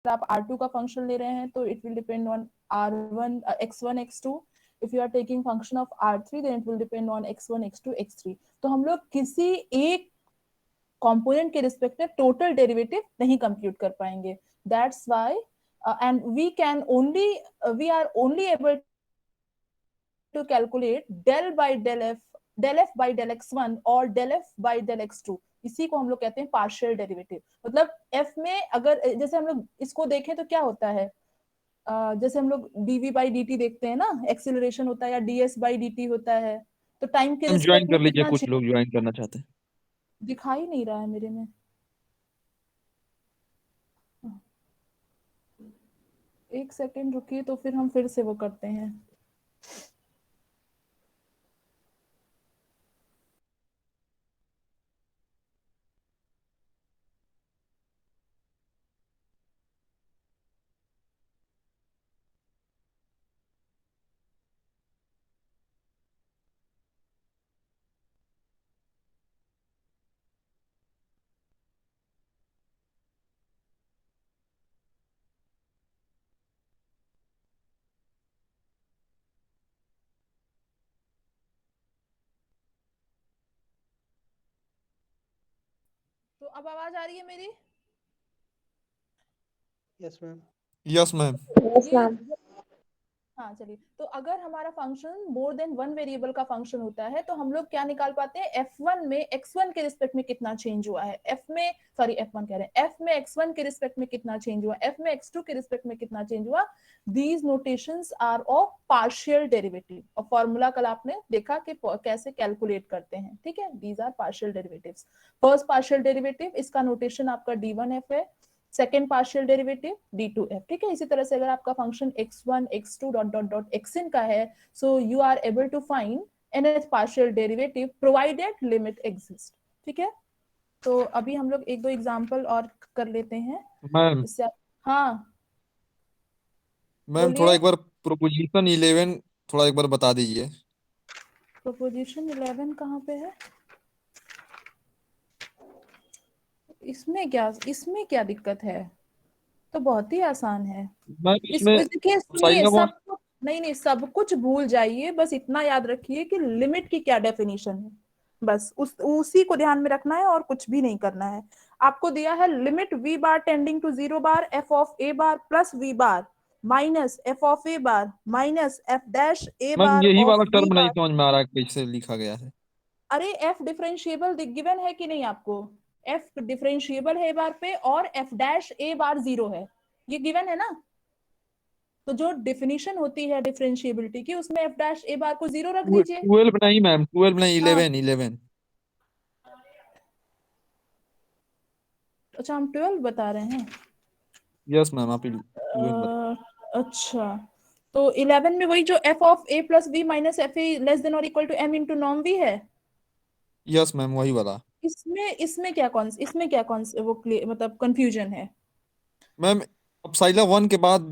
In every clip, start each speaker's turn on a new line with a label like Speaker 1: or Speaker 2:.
Speaker 1: आप R2 का function ले रहे हैं तो it will depend on R1 x1 x2. If you are taking function of R3 then it will depend on x1 x2 x3. तो हम लोग किसी एक कंपोनेंट के रिस्पेक्ट में टोटल डेरिवेटिव नहीं कंप्यूट कर पाएंगे. That's why and we are only able to calculate del by del f by del x1 और del f by del x2. इसी को हम लोग कहते हैं पार्शियल डेरिवेटिव. मतलब f में अगर जैसे हम लोग इसको देखें तो क्या होता है, जैसे हम लोग dv by dt देखते हैं ना, एक्सेलरेशन होता है या ds by dt होता है, तो टाइम के
Speaker 2: हम ज्वाइन
Speaker 1: रिस्पेक्ट
Speaker 2: कर
Speaker 1: में
Speaker 2: लीजिए,
Speaker 1: कितना
Speaker 2: कुछ लोग ज्वाइन करना चाहते हैं।
Speaker 1: दिखाई नहीं रहा है मेरे में. एक सेकेंड रुकिए तो फिर हम फिर से वो करते हैं. तो अब आवाज आ रही है मेरी?
Speaker 3: Yes ma'am.
Speaker 2: Yes ma'am.
Speaker 4: Yes ma'am.
Speaker 1: हाँ चलिए, तो अगर हमारा function more than one variable का फंक्शन होता है तो हम लोग क्या निकाल पाते हैं, f1 में x1 के रिस्पेक्ट में कितना चेंज हुआ है, f में सॉरी f1 कह रहे हैं, f में x1 के रिस्पेक्ट में कितना चेंज हुआ, f में x2 के रिस्पेक्ट में कितना चेंज हुआ. These notations are of partial derivative. और फॉर्मूला कल आपने देखा कि कैसे कैलकुलेट करते हैं. ठीक है, these are partial derivatives. First partial derivative, इसका नोटेशन आपका d1f है. Second partial derivative d2f. ठीक है, इसी तरह से अगर आपका function x1 x2 dot dot dot xn का है, so you are able to find nth partial derivative provided limit exist. ठीक है, तो अभी हम लोग एक दो एग्जांपल और कर लेते हैं
Speaker 2: मैम
Speaker 1: इससे. हाँ
Speaker 2: मैम थोड़ा
Speaker 1: बोलिए.
Speaker 2: एक बार प्रोपोजिशन 11 थोड़ा एक बार बता दीजिए।
Speaker 1: प्रोपोजिशन 11 कहाँ पे है? इसमें क्या दिक्कत है? तो बहुत ही आसान है.
Speaker 2: मैम इसमें
Speaker 1: देखिए सुनिए,
Speaker 2: साइना
Speaker 1: सब कुछ नहीं सब कुछ भूल जाइए, बस इतना याद रखिए कि लिमिट की क्या डेफिनेशन है. बस उसी को ध्यान में रखना है और कुछ भी नहीं करना है. आपको दिया है limit v bar tending to 0 bar f of a bar plus v bar minus f of a bar minus f dash a
Speaker 2: ma'am
Speaker 1: bar
Speaker 2: यही
Speaker 1: ऑफ
Speaker 2: वाला
Speaker 1: b
Speaker 2: टर्म नहीं
Speaker 1: बार.
Speaker 2: समझ में आ रहा है कैसे लिखा गया है।
Speaker 1: अरे f डिफरेंशिएबल गिवन है कि नहीं आपको? f डिफरेंशिएबल है a बार पे और f डैश a बार 0 है, ये गिवन है ना. तो जो डेफिनेशन होती है डिफरेंशिएबिलिटी की, उसमें f डैश a बार को 0 रख दीजिए.
Speaker 2: 12 नहीं मैम, 12 नहीं,
Speaker 1: हाँ
Speaker 2: 11 11।
Speaker 1: अच्छा, हम 12 बता रहे हैं.
Speaker 2: यस मैम आप 12 बता।
Speaker 1: अच्छा, तो 11 में वही जो f of a plus b minus F A less than और equal to m into norm v है.
Speaker 2: यस मैम वही वाला।
Speaker 1: इसमें क्या कौन वो मतलब कंफ्यूजन है?
Speaker 2: मैम अब साइला 1 के बाद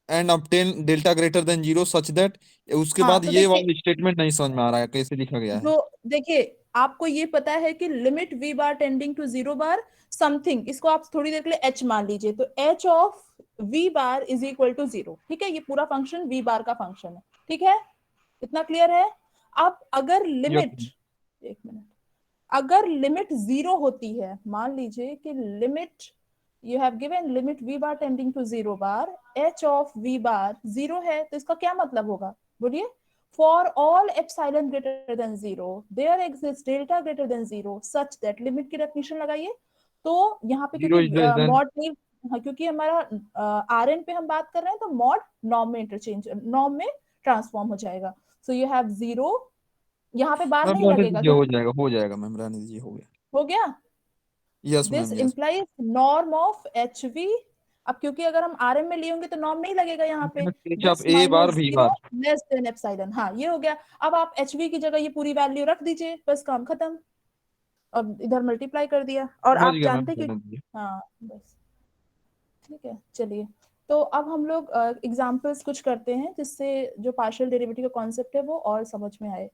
Speaker 2: and obtain delta greater than 0 such that, उसके
Speaker 1: हाँ
Speaker 2: बाद
Speaker 1: तो
Speaker 2: ये
Speaker 1: देखिए,
Speaker 2: वाला स्टेटमेंट नहीं समझ में आ रहा है कैसे लिखा गया है।
Speaker 1: जो देखिए आपको ये पता है कि limit v bar tending to 0 bar something, इसको आप थोड़ी देर के लिए h मान लीजिए, तो h of v bar is equal to 0. ठीक है, ये पूरा फंक्शन v बार का फंक्शन है. ठीक है, इतना क्लियर है. अब अगर
Speaker 2: यस
Speaker 1: लिमिट,
Speaker 2: मैम।
Speaker 1: एक मिनट, अगर लिमिट 0 होती है, मान लीजिए कि limit you have given limit v bar tending to 0 bar h of v bar 0 है, तो इसका क्या मतलब होगा बोलिए? For all epsilon greater than 0, there exists delta greater than 0 such that limit की डेफिनेशन लगाइए. तो यहाँ पे क्योंकि
Speaker 2: 0 इज लेस देन।
Speaker 1: मॉड नहीं, हाँ, क्योंकि हमारा आर एन पे हम बात कर रहे हैं तो मॉड नॉर्म में इंटरचेंज नॉर्म में ट्रांसफॉर्म हो जाएगा. सो यू हैव 0, यहाँ पे बार
Speaker 2: मैम
Speaker 1: नहीं
Speaker 2: रहने
Speaker 1: लगेगा
Speaker 2: दीजिए,
Speaker 1: क्योंकि
Speaker 2: हो जाएगा मैम, रहने दीजिए, हो गया।
Speaker 1: हो गया.
Speaker 2: Yes
Speaker 1: this
Speaker 2: ma'am yes.
Speaker 1: Implies norm of H we. अब क्योंकि अगर हम आर एम में लिए होंगे तो नॉर्म नहीं लगेगा यहाँ पे.
Speaker 2: आप
Speaker 1: दिस
Speaker 2: ए बार
Speaker 1: माइनस
Speaker 2: भी
Speaker 1: 0
Speaker 2: बार।
Speaker 1: Less than epsilon. हाँ ये हो गया. अब आप एच वी की जगह ये पूरी वैल्यू रख दीजिए, बस काम खत्म. अब इधर मल्टीप्लाई कर दिया और
Speaker 2: समझ
Speaker 1: आप
Speaker 2: गया मैम,
Speaker 1: जानते कि
Speaker 2: रहने दीजिए।
Speaker 1: हाँ बस. ठीक है चलिए, तो अब हम लोग एग्जांपल्स कुछ करते हैं जिससे जो पार्शियल डेरिवेटिव का कॉन्सेप्ट है वो और समझ में आए.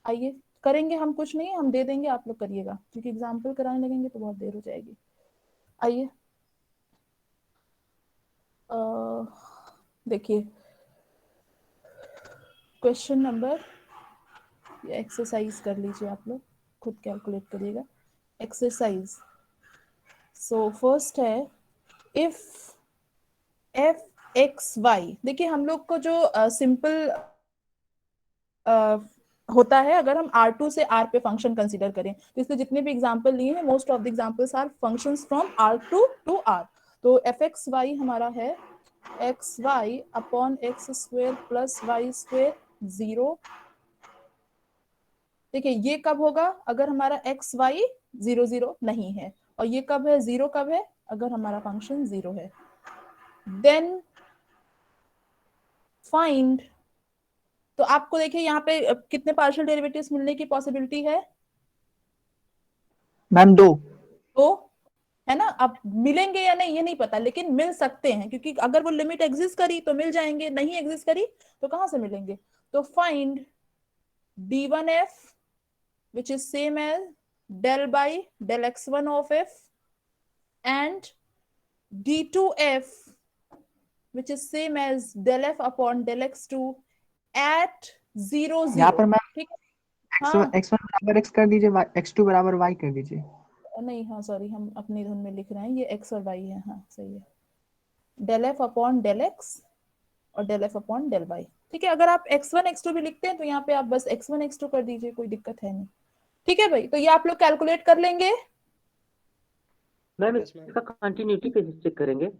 Speaker 1: आइए करेंगे, हम कुछ नहीं, हम दे देंगे, आप लोग करिएगा, क्योंकि एग्जाम्पल कराने लगेंगे तो बहुत देर हो जाएगी. आइए देखिए क्वेश्चन नंबर, ये एक्सरसाइज कर लीजिए आप लोग, खुद कैलकुलेट करिएगा एक्सरसाइज। सो फर्स्ट है इफ एफ एक्स वाई, देखिए हम लोग को जो सिंपल होता है अगर हम R2 से R पे फंक्शन कंसीडर करें, तो इसलिए जितने भी एग्जांपल लिए हैं most of the examples are functions from R2 to R। तो एफ एक्स वाई हमारा है x y upon x square plus y square 0। देखिए ये कब होगा, अगर हमारा एक्स वाई 0 0 नहीं है, और ये कब है, 0 कब है, अगर हमारा फंक्शन 0 है। देन फाइंड, तो आपको देखिए यहाँ पे कितने पार्शियल डेरिवेटिव्स मिलने की पॉसिबिलिटी है,
Speaker 3: मैम 2।
Speaker 1: तो है ना, अब मिलेंगे या नहीं ये नहीं पता, लेकिन मिल सकते हैं, क्योंकि अगर वो लिमिट एग्जिस्ट करी तो मिल जाएंगे, नहीं एग्जिस्ट करी तो कहां से मिलेंगे। तो find d1f which is same as del by del x1 of f and d2f which is same as del f upon del x2 at 0
Speaker 3: यहाँ
Speaker 1: 0।
Speaker 3: पर मैम
Speaker 1: ठीक है, हाँ
Speaker 3: x1 बराबर x कर दीजिए, x2 बराबर y कर दीजिए।
Speaker 1: नहीं, हाँ सॉरी, हम अपनी धुन में लिख रहे हैं, ये x और y है, हाँ सही है, del f upon del x और del f upon del y। ठीक है, अगर आप x1 x2 भी लिखते हैं तो यहाँ पे आप बस x1 x2 कर दीजिए, कोई दिक्कत है नहीं। ठीक है भाई, तो ये आप लोग कैलकुलेट कर लेंगे।
Speaker 4: मैम इसका कंटिन्यूटी कैसे चेक करेंगे?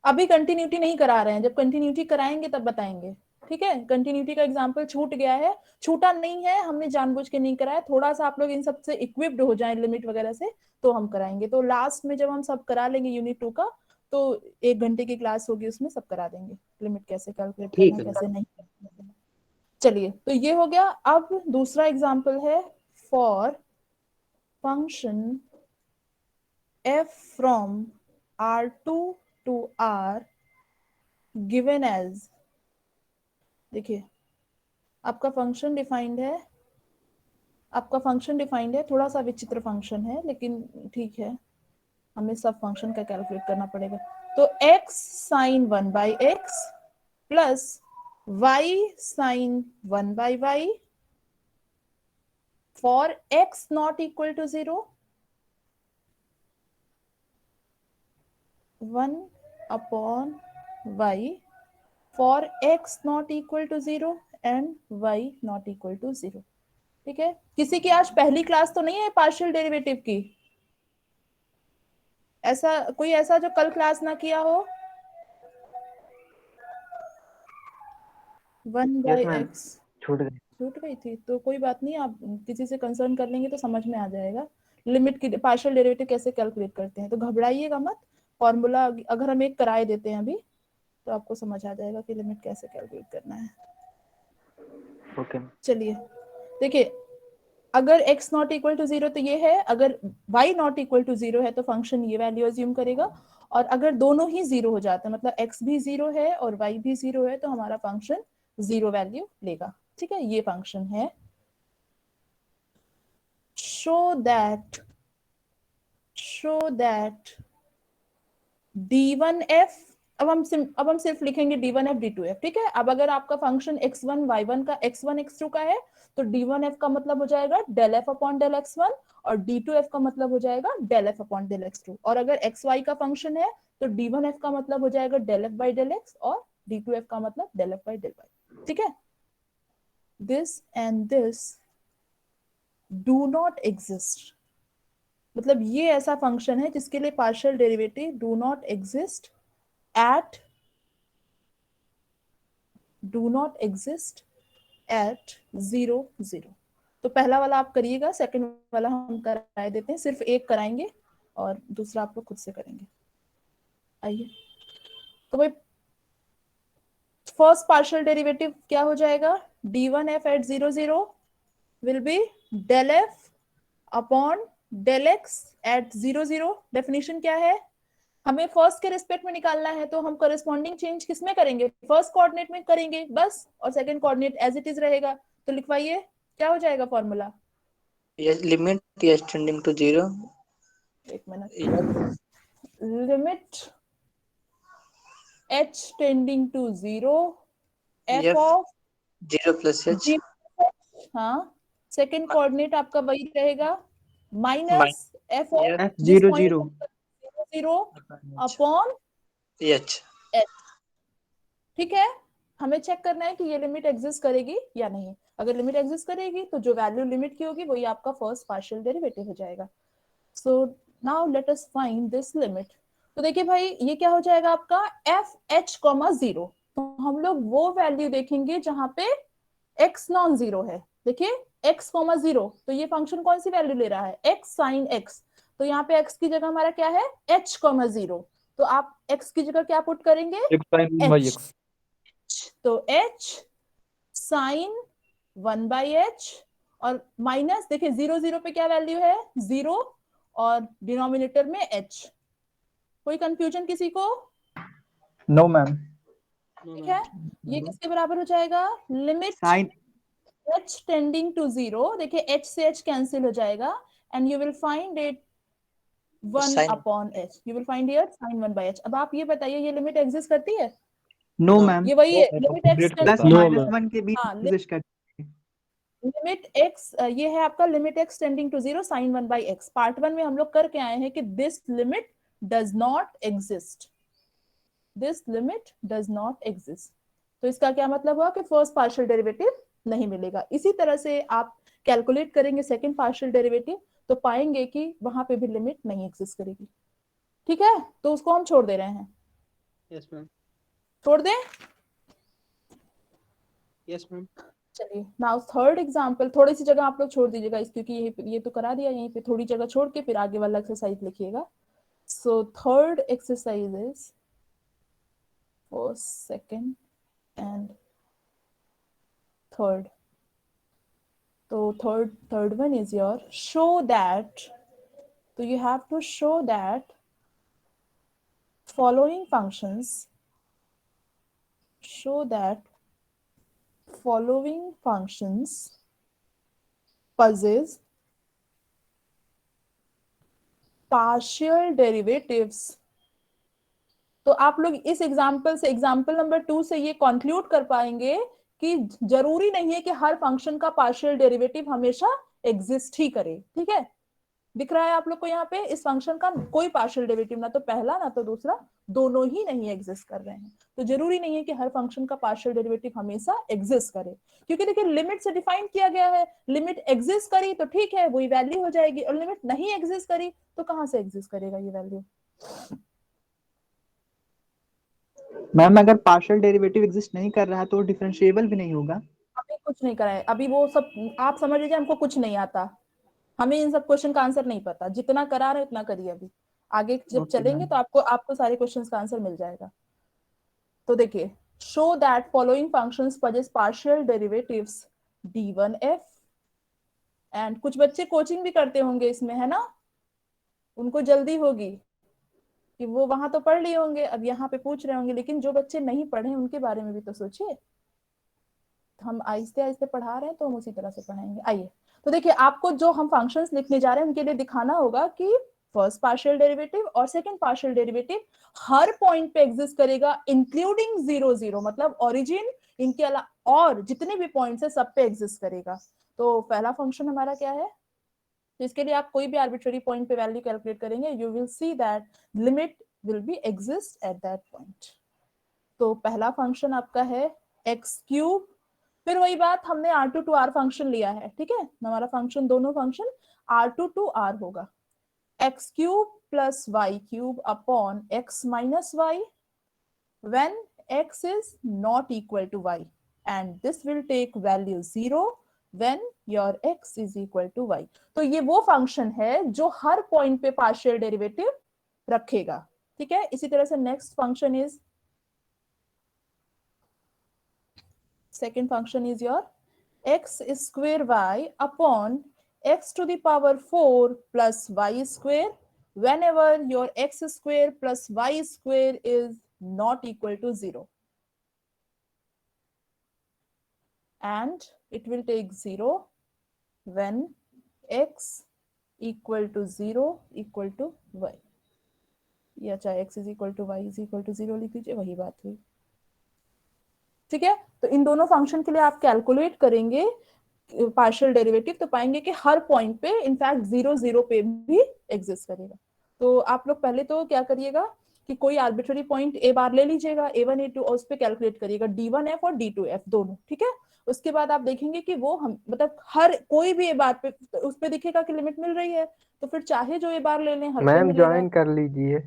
Speaker 1: अभी कंटिन्यूटी नहीं करा रहे हैं, जब कंटिन्यूटी कराएंगे तब बताएंगे। ठीक है, कंटिन्यूटी का एग्जांपल छूट गया है, छूटा नहीं है, हमने जानबूझ के नहीं कराया, थोड़ा सा आप लोग इन सब से इक्विप्ड हो जाएं लिमिट वगैरह से, तो हम कराएंगे। तो लास्ट में जब हम सब करा लेंगे यूनिट 2 का, तो 1 घंटे की क्लास होगी, उसमें सब करा देंगे, लिमिट कैसे कैलकुलेट करना
Speaker 4: ठीक
Speaker 1: है
Speaker 4: है।
Speaker 1: कैसे नहीं करना है। चलिए, तो ये हो गया। अब दूसरा एग्जाम्पल है for function f from R2 to R given as, देखिए आपका फंक्शन डिफाइंड है, आपका फंक्शन डिफाइंड है, थोड़ा सा विचित्र फंक्शन है लेकिन ठीक है, हमें सब फंक्शन का कैलकुलेट करना पड़ेगा। तो x sine 1 by x plus y sine 1 by y for x not equal to 0, 1 upon y for x not equal to 0 and y not equal to 0। ठीक है, किसी की आज पहली क्लास तो नहीं है पार्शियल डेरिवेटिव की, ऐसा कोई ऐसा जो कल क्लास ना किया हो। 1 बाई
Speaker 4: यस मैम,
Speaker 1: एक्स
Speaker 4: छूट गई।
Speaker 1: छूट गई थी तो कोई बात नहीं, आप किसी से कंसर्न कर लेंगे तो समझ में आ जाएगा लिमिट की पार्शियल डेरिवेटिव कैसे कैलकुलेट करते हैं। तो घबराइएगा मत, फॉर्मूला अगर हम एक कराए देते हैं अभी तो आपको समझ आ जाएगा कि लिमिट कैसे कैलकुलेट करना है।
Speaker 4: ओके।
Speaker 1: चलिए देखिए, अगर x नॉट इक्वल टू 0 तो ये है, अगर y नॉट इक्वल टू 0 है तो फंक्शन ये वैल्यू अज्यूम करेगा, और अगर दोनों ही 0 हो जाते हैं, मतलब x भी 0 है और y भी 0 है, तो हमारा फंक्शन 0 वैल्यू लेगा। ठीक है, ये फंक्शन है शो दैट d1f, अब हम सिर्फ लिखेंगे d1f d2f। ठीक है, अब अगर आपका फंक्शन x1 y1 का x1 x2 का है तो d1f का मतलब हो जाएगा del f upon del x1 और d2f का मतलब हो जाएगा del f upon del x2। और अगर xy का फंक्शन है तो d1f का मतलब हो जाएगा del f by del x और d2f का मतलब del f by del y। ठीक है, this and this do not exist, मतलब ये ऐसा फंक्शन है जिसके लिए partial derivative do not exist at at 0 0। तो पहला वाला आप करिएगा, सेकंड वाला हम कराए देते हैं, सिर्फ एक कराएंगे और दूसरा आप लोग खुद से करेंगे। आइए, तो भाई फर्स्ट पार्शियल डेरिवेटिव क्या हो जाएगा, d1f at 0 0 will be del f upon del x at 0 0। Definition क्या है, हमें फर्स्ट के रिस्पेक्ट में निकालना है, तो हम करस्पॉन्डिंग चेंज किसमें करेंगे, फर्स्ट कोऑर्डिनेट में करेंगे बस, और second coordinate as it is रहेगा। तो लिखवाइए, क्या हो जाएगा formula,
Speaker 3: limit s tending to 0,
Speaker 1: एक minute, limit h tending to 0, f
Speaker 3: F
Speaker 1: of
Speaker 3: 0 plus h
Speaker 1: 0, हाँ, सेकेंड कोऑर्डिनेट आपका वही रहेगा minus
Speaker 3: minus
Speaker 1: f of
Speaker 3: F
Speaker 1: this
Speaker 3: 0
Speaker 1: point
Speaker 3: 0
Speaker 1: 0
Speaker 3: h
Speaker 1: upon
Speaker 3: h
Speaker 1: h। ठीक है, हमें चेक करना है कि ये लिमिट एग्जिस्ट करेगी या नहीं। अगर लिमिट एग्जिस्ट करेगी तो जो वैल्यू लिमिट की होगी वही आपका फर्स्ट पार्शियल डेरिवेटिव हो जाएगा। So now let us find this limit. तो देखिए भाई ये क्या हो जाएगा आपका एफ एच कॉमा 0। तो हम लोग वो वैल्यू देखेंगे जहां पे x नॉन जीरो है। देखिए x कॉमा 0, तो ये फंक्शन कौन सी वैल्यू ले रहा है x साइन x। तो यहाँ पे x की जगह हमारा क्या है h कॉमा 0। तो आप x की जगह क्या पुट करेंगे
Speaker 2: x sin 1 by
Speaker 1: h।
Speaker 2: x।
Speaker 1: तो h साइन 1 बाई h और माइनस देखिए 0 0 पे क्या वैल्यू है 0 और डिनोमिनेटर में h। कोई कंफ्यूजन किसी को?
Speaker 3: नो मैम
Speaker 1: ठीक है, ये किसके बराबर हो जाएगा limit
Speaker 3: sine
Speaker 1: h tending to 0। देखिए h से h कैंसिल हो जाएगा and you will find it 1
Speaker 3: sin
Speaker 1: upon h। You will find here sin 1 by h। अब आप ये बताइए ये लिमिट एग्जिस्ट करती है?
Speaker 3: नो
Speaker 2: ना।
Speaker 3: मैम
Speaker 1: ये वही है
Speaker 2: No,
Speaker 1: limit
Speaker 2: complete
Speaker 1: x
Speaker 3: plus
Speaker 2: करता है।
Speaker 4: No,
Speaker 3: minus
Speaker 4: ma'am.
Speaker 3: 1 के बीच
Speaker 1: हाँ
Speaker 3: एग्जिस्ट करती है।
Speaker 1: लिमिट x ये है आपका limit x tending to 0 sin 1 by x। Part 1 में हम लोग करके आए हैं कि this limit does not exist, this limit does not exist. तो इसका क्या मतलब हुआ कि फर्स्ट पार्शियल डेरिवेटिव नहीं मिलेगा। इसी तरह से आप कैलकुलेट करेंगे सेकंड पार्शियल डेरिवेटिव तो पाएंगे कि वहां पे भी लिमिट नहीं एग्जिस्ट करेगी। ठीक है, तो उसको हम छोड़ दे रहे हैं।
Speaker 4: Yes, ma'am.
Speaker 1: छोड़ दें?
Speaker 4: Yes, ma'am.
Speaker 1: चलिए नाउ थर्ड एग्जांपल। थोड़ी सी जगह आप लोग छोड़ दीजिएगा इस, क्योंकि ये तो करा दिया, यहीं पे थोड़ी जगह छोड़ के फिर आगे वाला एक्सरसाइज लिखिएगा। So third exercise is first second and third. तो third one is your show that, so you have to show that following functions, show that following functions possess partial derivatives। तो आप लोग इस एग्जाम्पल से, example number 2 से ये conclude कर पाएंगे कि जरूरी नहीं है कि हर फंक्शन का पार्शियल डेरिवेटिव हमेशा एग्जिस्ट ही करे। ठीक है, दिख रहा है आप लोग को यहाँ पे इस फंक्शन का कोई पार्शियल डेरिवेटिव, ना तो पहला ना तो दूसरा, दोनों ही नहीं एग्जिस्ट कर रहे हैं। तो जरूरी नहीं है कि हर फंक्शन का पार्शियल डेरिवेटिव हमेशा एग्जिस्ट करे, क्योंकि देखिए लिमिट से डिफाइन किया गया है। लिमिट एग्जिस्ट करी तो ठीक है वही वैल्यू हो जाएगी, और लिमिट नहीं एग्जिस्ट करी तो कहां से एग्जिस्ट करेगा ये वैल्यू।
Speaker 3: मैम अगर पार्शियल डेरिवेटिव एग्जिस्ट नहीं कर रहा है तो डिफरेंशिएबल भी नहीं होगा।
Speaker 1: अभी कुछ नहीं कराए, अभी वो सब आप समझ लीजिए हमको कुछ नहीं आता, हमें इन सब क्वेश्चन का आंसर नहीं पता। जितना करा रहे उतना करिए, अभी आगे जब
Speaker 3: ओके
Speaker 1: चलेंगे
Speaker 3: मैम
Speaker 1: तो आपको सारे क्वेश्चंस का आंसर मिल जाएगा। तो देखिए show that following functions possess partial derivatives d1f। And कुछ बच्चे कोचिंग भी करते होंगे इसमें, है ना, उनको जल्दी होगी कि वो वहां तो पढ़ लिए होंगे, अब यहाँ पे पूछ रहे होंगे। लेकिन जो बच्चे नहीं पढ़े उनके बारे में भी तो सोचिए। हम आहिस्ते आहिस्ते पढ़ा रहे हैं तो हम उसी तरह से पढ़ाएंगे। आइए, तो देखिए आपको जो हम फंक्शंस लिखने जा रहे हैं उनके लिए दिखाना होगा कि फर्स्ट पार्शियल डेरिवेटिव और सेकंड पार्शियल डेरिवेटिव हर पॉइंट पे एग्जिस्ट करेगा, इंक्लूडिंग 0 0, मतलब ओरिजिन इनके अलावा और जितने भी पॉइंट्स है सब पे एग्जिस्ट करेगा। तो पहला फंक्शन हमारा क्या है, तो इसके लिए आप कोई भी आर्बिट्ररी पॉइंट पे वैल्यू कैलकुलेट करेंगे, you will see that limit will be exist at that point. तो पहला फंक्शन आपका है एक्स क्यूब, फिर वही बात हमने R2 to R फंक्शन लिया है। ठीक है, हमारा फंक्शन दोनों फंक्शन R2 to R होगा। X cube plus y cube upon x minus y when x is not equal to y, and this will take value 0 when your x is equal to y। तो ये वो function है जो हर point पे partial derivative रखेगा। ठीक है, इसी तरह से next function is, second function is your x square y upon x to the power 4 plus y square whenever your x square plus y square is not equal to 0, and it will take 0 when x equal to 0 equal to y। या चाहे x is equal to y is equal to 0 लिख दीजिए, वही बात हुई। ठीक है, तो इन दोनों फंक्शन के लिए आप कैलकुलेट करेंगे पार्शियल डेरिवेटिव तो पाएंगे कि हर पॉइंट पे इनफैक्ट 0 0 पे भी एग्जिस्ट करेगा। तो आप लोग पहले तो क्या करिएगा कि कोई आर्बिट्ररी पॉइंट ए बार ले लीजिएगा, A1 A2 और उस पे कैलकुलेट करिएगा D1F और D2F दोनों। ठीक है, उसके बाद आप देखेंगे कि वो हम मतलब हर कोई भी ए बार पे उस पे दिखेगा कि लिमिट मिल रही है, तो फिर चाहे जो ए बार ले लें हर पे
Speaker 5: मैम
Speaker 1: मिलेगा।
Speaker 5: ज्वाइन कर लीजिए।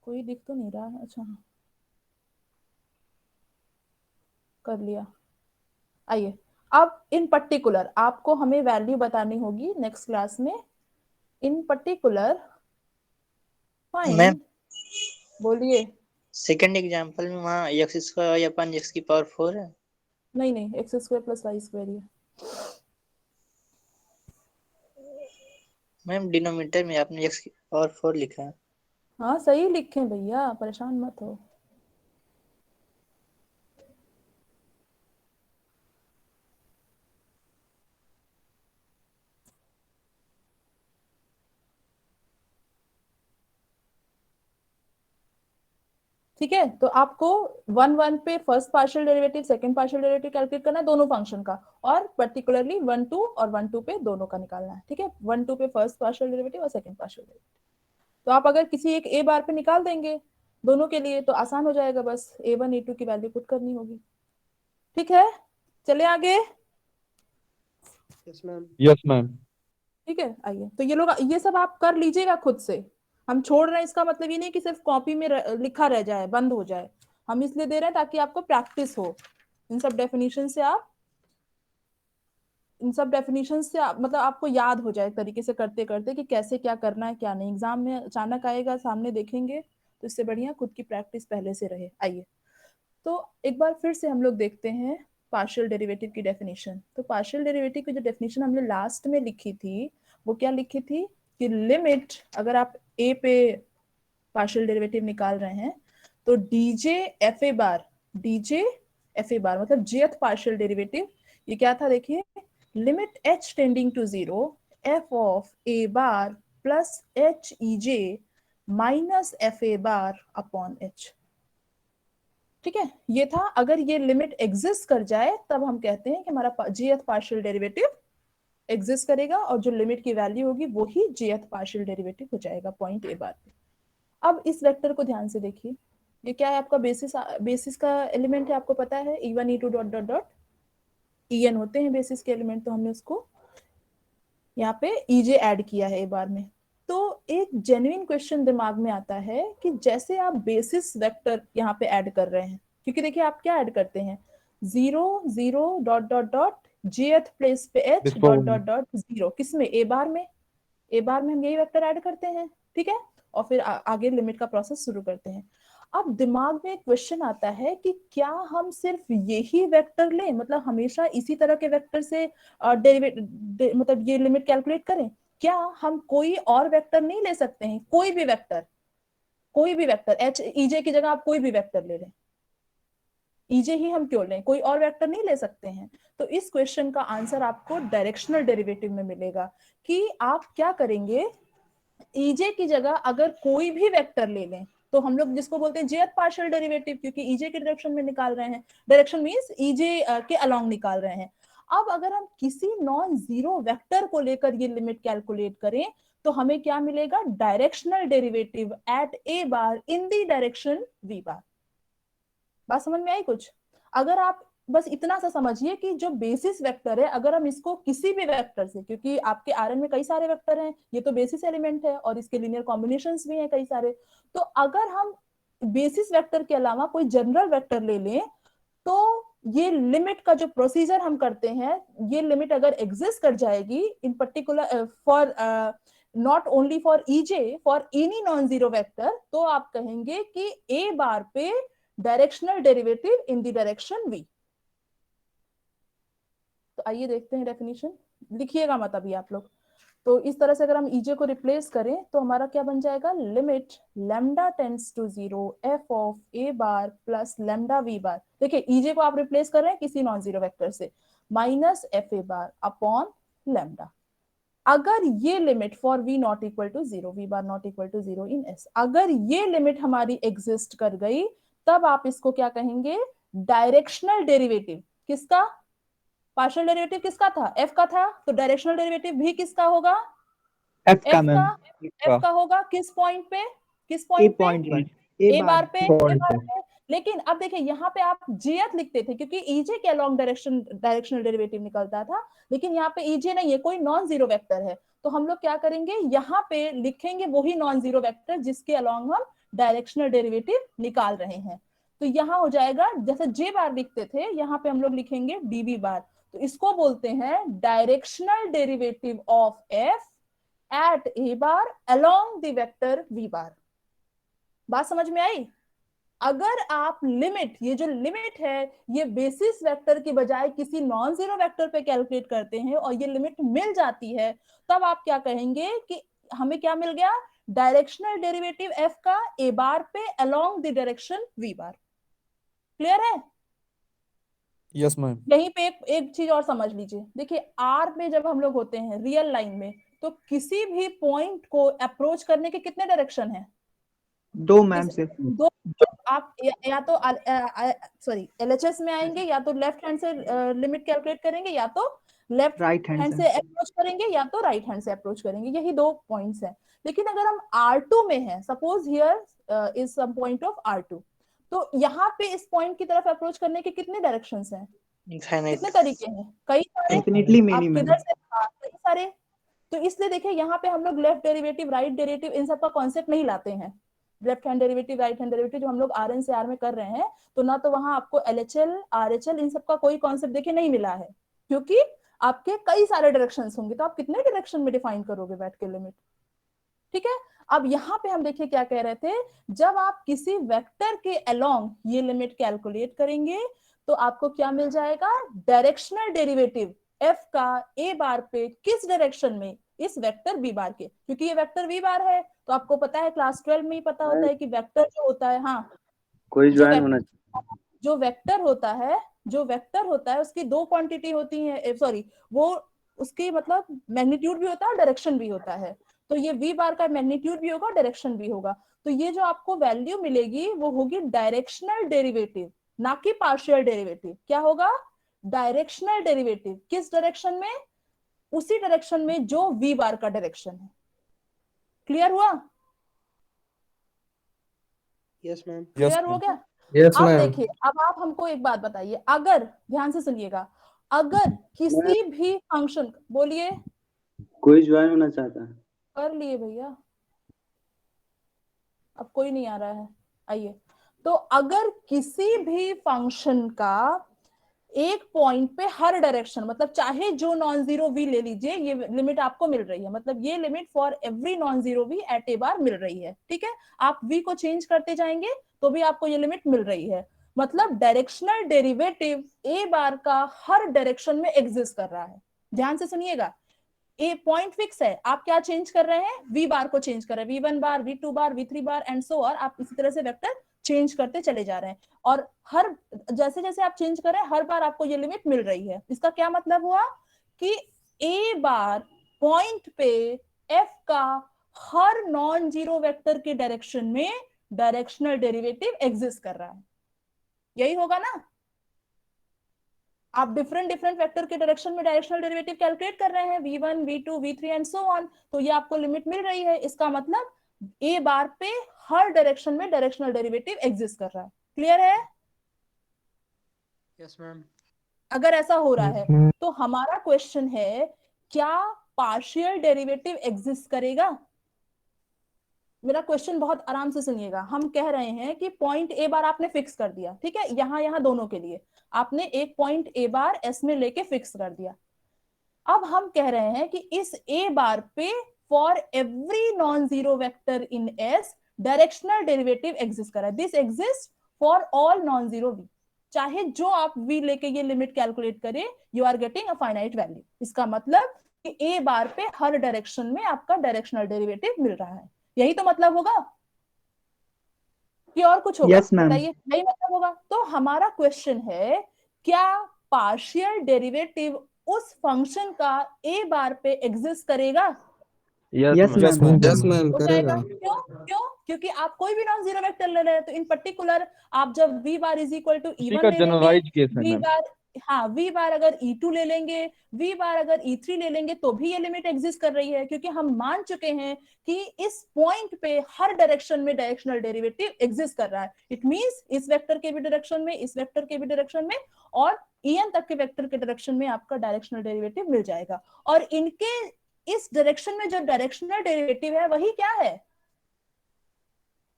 Speaker 1: कोई दिख तो नहीं रहा, अच्छा हाँ कर लिया। आइए, अब इन पर्टिकुलर आपको हमें वैल्यू बतानी होगी नेक्स्ट क्लास में। इन पर्टिकुलर
Speaker 6: मैम
Speaker 1: फाइंड, बोलिए।
Speaker 6: सेकंड एग्जांपल में वहाँ x स्क्वायर अपन x की पावर 4 है।
Speaker 1: नहीं नहीं, X square plus Y square ही है।
Speaker 6: मैम डिनोमिनेटर में आपने x की पावर 4 लिखा है।
Speaker 1: हाँ सही लिखे भैया, परेशान मत हो। ठीक है, तो आपको 1 1 पे first partial derivative second partial derivative calculate करना है दोनों फंक्शन का, और पर्टिकुलरली 1 2 और 1 2 पे दोनों का निकालना है। ठीक है, 1 2 पे फर्स्ट पार्शियल डेरिवेटिव और सेकंड पार्शियल डेरिवेटिव। तो आप अगर किसी एक ए बार पे निकाल देंगे दोनों के लिए तो आसान हो जाएगा, बस A1 A2 की वैल्यू पुट करनी होगी। ठीक है, चले आगे।
Speaker 4: Yes ma'am.
Speaker 2: Yes ma'am.
Speaker 1: ठीक है, आइए, तो ये लोग ये सब आप कर लीजिएगा खुद से। हम छोड़ रहे हैं इसका मतलब ये नहीं कि सिर्फ कॉपी में लिखा रह जाए बंद हो जाए, हम इसलिए दे रहे हैं ताकि आपको प्रैक्टिस हो। इन सब डेफिनेशन से आप मतलब आपको याद हो जाए तरीके से करते करते कि कैसे क्या करना है क्या नहीं। एग्जाम में अचानक आएगा सामने देखेंगे तो इससे बढ़िया खुद की प्रैक्टिस पहले से रहे। आइए, तो एक बार फिर से हम लोग देखते हैं पार्शियल डेरिवेटिव की डेफिनेशन। तो पार्शियल डेरिवेटिव की जो डेफिनेशन हमने लास्ट में लिखी थी वो क्या लिखी थी कि लिमिट, अगर आप ए पे पार्शियल डेरिवेटिव निकाल रहे हैं तो डीजे एफ ए बार मतलब जेथ पार्शियल डेरिवेटिव ये क्या था, देखिए limit h tending to 0 F of A bar plus h e j minus F A bar upon h. ठीक है, ये था। अगर ये लिमिट एग्जिस्ट कर जाए तब हम कहते हैं कि हमारा जीएथ पार्शियल डेरिवेटिव एग्जिस्ट करेगा और जो लिमिट की वैल्यू होगी वो ही जीएथ पार्शियल डेरिवेटिव हो जाएगा पॉइंट ए बार पे। अब इस वेक्टर को ध्यान से देखिए, ये क्या है आपका बेसिस का एलिमेंट है, आपको पता है E1 E2 dot dot dot En होते हैं बेसिस के एलिमेंट। तो हमने उसको यहाँ पे EJ ऐड किया है ए बार में। तो एक जेन्युइन क्वेश्चन दिमाग में आता है कि जैसे आप बेसिस वेक्टर यहाँ पे ऐड कर रहे हैं, क्योंकि देखिए आप क्या ऐड करते हैं 0 0 डॉट डॉट डॉट जेथ प्लेस पे h डॉट डॉट डॉट 0 किसमें ए बार में हम यही वेक्टर ऐड करते हैं। ठीक है, और फिर आगे लिमिट का प्रोसेस शुरू करते हैं। अब दिमाग में एक क्वेश्चन आता है कि क्या हम सिर्फ यही वेक्टर लें, मतलब हमेशा इसी तरह के वेक्टर से मतलब ये लिमिट कैलकुलेट करें, क्या हम कोई और वेक्टर नहीं ले सकते हैं? कोई भी वेक्टर एच ईजे की जगह आप कोई भी वेक्टर ले लें, ईजे ही हम क्यों लें, कोई और वेक्टर नहीं ले सकते हैं? तो इस क्वेश्चन का आंसर आपको डायरेक्शनल डेरिवेटिव में मिलेगा कि आप क्या करेंगे, ईजे की जगह अगर कोई भी वेक्टर ले लें तो हम लोग जिसको बोलते हैं जेथ पार्शियल डेरिवेटिव, क्योंकि ईजे के डायरेक्शन में निकाल रहे हैं, डायरेक्शन मींस ईजे के अलोंग निकाल रहे हैं। अब अगर हम किसी नॉन जीरो वेक्टर को लेकर ये लिमिट कैलकुलेट करें तो हमें क्या मिलेगा, directional derivative at A bar in the direction we bar. बात समझ में आई कुछ? अगर आप बस इतना सा समझिए कि जो बेसिस वेक्टर है अगर हम इसको किसी भी वेक्टर से, क्योंकि आपके आरएन में कई सारे वेक्टर हैं, ये तो बेसिस एलिमेंट है और इसके लीनियर कॉम्बिनेशंस भी हैं कई सारे, तो अगर हम बेसिस वेक्टर के अलावा कोई जनरल वेक्टर ले लें तो ये लिमिट का जो प्रोसीजर हम करते हैं, ये लिमिट अगर एग्जिस्ट कर जाएगी in particular for not only for e j, for any non zero vector, तो आप कहेंगे कि ए बार पे directional derivative in the direction v. तो आइए देखते हैं डेफिनेशन, लिखिएगा मत अभी आप लोग। तो इस तरह से अगर हम ईजे को रिप्लेस करें तो हमारा क्या बन जाएगा, limit lambda tends to 0 F of A bar plus lambda we bar. देखिए ईजे को आप रिप्लेस कर रहे हैं किसी नॉन जीरो वेक्टर से, minus F A bar upon lambda. अगर ये limit for v not equal to 0, v bar not equal to 0 in s, अगर ये लिमिट हमारी एग्जिस्ट कर गई, तब आप इसको क्या कहेंगे? Directional derivative. किसका? पार्शियल डेरिवेटिव किसका था? f का था, तो डायरेक्शनल डेरिवेटिव भी किसका होगा?
Speaker 3: f का
Speaker 1: f
Speaker 3: मैम,
Speaker 1: का, f का होगा। किस पॉइंट पे? किस
Speaker 3: a
Speaker 1: पॉइंट पे?
Speaker 3: पॉइंट पर,
Speaker 1: ए बार पे,
Speaker 3: point
Speaker 1: ए बार पे। लेकिन अब देखिए यहाँ पे आप jth लिखते थे क्योंकि ईजे के अलोंग डायरेक्शनल डेरिवेटिव निकलता था, लेकिन यहाँ पे ईजे नहीं है, कोई नॉन जीरो वेक्टर है। तो हम लोग क्या करेंगे, यहाँ पे लिखेंगे वही नॉन जीरो वेक्टर जिसके अलोंग हम डायरेक्शनल डेरिवेटिव निकाल रहे हैं। तो यहाँ हो जाएगा, जैसे जे बार लिखते थे, यहाँ पे हम लोग लिखेंगे डीबी बार। तो इसको बोलते हैं directional derivative of F at A bar along the vector V bar. बात समझ में आई? अगर आप लिमिट, ये जो लिमिट है, ये बेसिस वेक्टर की बजाय किसी नॉन जीरो वेक्टर पे कैलकुलेट करते हैं और ये लिमिट मिल जाती है, तब आप क्या कहेंगे कि हमें क्या मिल गया? डायरेक्शनल डेरिवेटिव एफ का ए बार पे along the direction we bar. Clear है?
Speaker 2: Yes ma'am.
Speaker 1: यहीं पे एक चीज और समझ लीजिए। देखिए आर में जब हम लोग होते हैं रियल लाइन में, तो किसी भी पॉइंट को अप्रोच करने के कितने डायरेक्शन है?
Speaker 3: दो मैम सिर्फ,
Speaker 1: दो। आप या तो सॉरी एलएचएस में आएंगे, या तो लेफ्ट हैंड से लिमिट कैलकुलेट करेंगे, या तो लेफ्ट
Speaker 3: राइट हैंड
Speaker 1: हैंड
Speaker 3: से।
Speaker 1: से अप्रोच करेंगे, या तो राइट हैंड से अप्रोच करेंगे। यही दो पॉइंट्स हैं। लेकिन अगर हम R2 में हैं, suppose here is some point of R2, तो यहाँ पे इस पॉइंट की तरफ अप्रोच करने के कितने डायरेक्शंस हैं?
Speaker 6: Infinite.
Speaker 1: कितने तरीके हैं? कई सारे।
Speaker 3: इन्फिनिटली
Speaker 1: आप
Speaker 3: मेनी मैम।
Speaker 1: किधर से, कई सारे। तो इसलिए देखिए यहाँ पे हम लोग लेफ्ट डेरिवेटिव, राइट डेरिवेटिव, इन सब का कॉन्सेप्ट नहीं लाते हैं। Left hand derivative, right hand derivative जो हम लोग आर एन से आर में कर रहे हैं, तो ना तो वहां आपको एलएचएल, आरएचएल, इन सब का कोई कॉन्सेप्ट देखिए नहीं मिला है, क्योंकि आपके कई सारे डायरेक्शंस होंगे, तो आप कितने डायरेक्शन में डिफाइन करोगे बैठ के लिमिट? ठीक है। अब यहाँ पे हम देखिए क्या कह रहे थे, जब आप किसी वेक्टर के अलोंग ये लिमिट कैलकुलेट करेंगे, तो आपको क्या मिल जाएगा? डायरेक्शनल डेरिवेटिव एफ का ए बार पे किस डायरेक्शन में? इस वेक्टर बी बार के, क्योंकि ये वेक्टर वी बार है। तो आपको पता है, क्लास 12 में ही पता होता है कि वेक्टर जो होता है, हाँ,
Speaker 5: कोई
Speaker 1: जो
Speaker 5: ज्वाइन होना
Speaker 1: जो वेक्टर होता है, जो वेक्टर होता है उसकी दो क्वांटिटी होती है, सॉरी, वो उसकी मतलब मैग्नीट्यूड भी होता है, डायरेक्शन भी होता है। तो ये वी बार का मैग्नीट्यूड भी होगा, डायरेक्शन भी होगा। तो ये जो आपको वैल्यू मिलेगी वो होगी डायरेक्शनल डेरिवेटिव, ना कि पार्शियल डेरिवेटिव। क्या होगा? Directional derivative. किस डायरेक्शन में? उसी डायरेक्शन में जो वी बार का डायरेक्शन है। क्लियर हुआ?
Speaker 4: Yes, ma'am.
Speaker 2: यस
Speaker 1: क्लियर हो गया?
Speaker 5: यस
Speaker 1: अब
Speaker 5: मैम।
Speaker 1: देखिए, अब आप हमको एक बात बताइए, अगर ध्यान से सुनिएगा, अगर किसी भी फंक्शन, बोलिए।
Speaker 5: कोई ज्वाइन होना चाहता है?
Speaker 1: कर लिए भैया, अब कोई नहीं आ रहा है। आइए, तो अगर किसी भी फंक्शन का एक पॉइंट पे हर डायरेक्शन, मतलब चाहे जो नॉन जीरो वी ले लीजिए, ये लिमिट आपको मिल रही है, मतलब ये limit for every non zero V at A bar मिल रही है। ठीक है, आप वी को चेंज करते जाएंगे तो भी आपको ये लिमिट मिल रही है। मतलब डायरेक्शनल डेरिवेटिव ए बार का हर डायरेक्शन में एग्जिस्ट कर रहा है। ध्यान से सुनिएगा, ए पॉइंट फिक्स है, आप क्या चेंज कर रहे हैं? वी बार को चेंज कर रहे हैं, V1 bar, V2 bar, V3 bar and so on. आप इसी तरह से वेक्टर चेंज करते चले जा रहे हैं, और हर जैसे जैसे आप चेंज कर रहे हैं, हर बार आपको ये लिमिट मिल रही है। इसका क्या मतलब हुआ कि ए बार पॉइंट पे एफ का हर नॉन जीरो वेक्टर के डायरेक्शन में डायरेक्शनल डेरिवेटिव एग्जिस्ट कर रहा है। यही होगा ना? आप डिफरेंट डिफरेंट वेक्टर के डायरेक्शन में डायरेक्शनल डेरिवेटिव कैलकुलेट कर रहे हैं, V1, V2, V3 and so on, तो ये आपको लिमिट मिल रही है। इसका मतलब ए बार पे हर डायरेक्शन में डायरेक्शनल डेरिवेटिव एग्जिस्ट कर रहा है। क्लियर है?
Speaker 4: Yes, ma'am.
Speaker 1: अगर ऐसा हो रहा है तो हमारा क्वेश्चन है, क्या पार्शियल डेरिवेटिव एग्जिस्ट करेगा? मेरा क्वेश्चन बहुत आराम से सुनिएगा। हम कह रहे हैं कि पॉइंट ए बार आपने फिक्स कर दिया, ठीक है, यहां दोनों के लिए आपने एक पॉइंट ए बार एस में लेके फिक्स कर दिया। अब हम कह रहे हैं कि इस ए बार पे for every non zero vector in s directional derivative exist कर रहा है। This exist for all non zero v. चाहे जो आप वी लेके ये लिमिट कैलकुलेट करें, you are getting a finite value. इसका मतलब कि ए बार पे हर डायरेक्शन में आपका डायरेक्शनल डेरिवेटिव मिल रहा है। यही तो मतलब होगा कि और कुछ होगा?
Speaker 3: Yes, ma'am.
Speaker 1: बताइए, यही मतलब होगा। तो हमारा क्वेश्चन है, क्या पार्शियल डेरिवेटिव उस फंक्शन का ए बार पे एग्जिस्ट करेगा?
Speaker 3: Yes
Speaker 2: Yes,
Speaker 3: ma'am
Speaker 2: ma'am.
Speaker 7: Yes ma'am
Speaker 1: हो
Speaker 7: करेगा।
Speaker 1: जाएगा। क्यों? क्यों? क्योंकि आप कोई भी नॉन जीरो वेक्टर ले रहे हैं, तो इन पर्टिकुलर आप जब v bar is equal to
Speaker 2: उसी
Speaker 1: E1
Speaker 2: का
Speaker 1: ले लेंगे,
Speaker 2: जनरलाइज केस है
Speaker 1: v
Speaker 2: मैम।
Speaker 1: बार, हाँ v बार अगर E2 ले लेंगे, v बार अगर E3 ले लेंगे, तो भी ये लिमिट एग्जिस्ट कर रही है, क्योंकि हम मान चुके हैं कि इस पॉइंट पे हर डायरेक्शन में डायरेक्शनल डेरिवेटिव एग्जिस्ट कर रहा है। इट मींस इस वेक्टर के भी डायरेक्शन में, इस वेक्टर के भी डायरेक्शन में, और En तक के वेक्टर के डायरेक्शन में आपका डायरेक्शनल डेरिवेटिव मिल जाएगा। और इनके इस डायरेक्शन में जो डायरेक्शनल डेरिवेटिव है वही क्या है?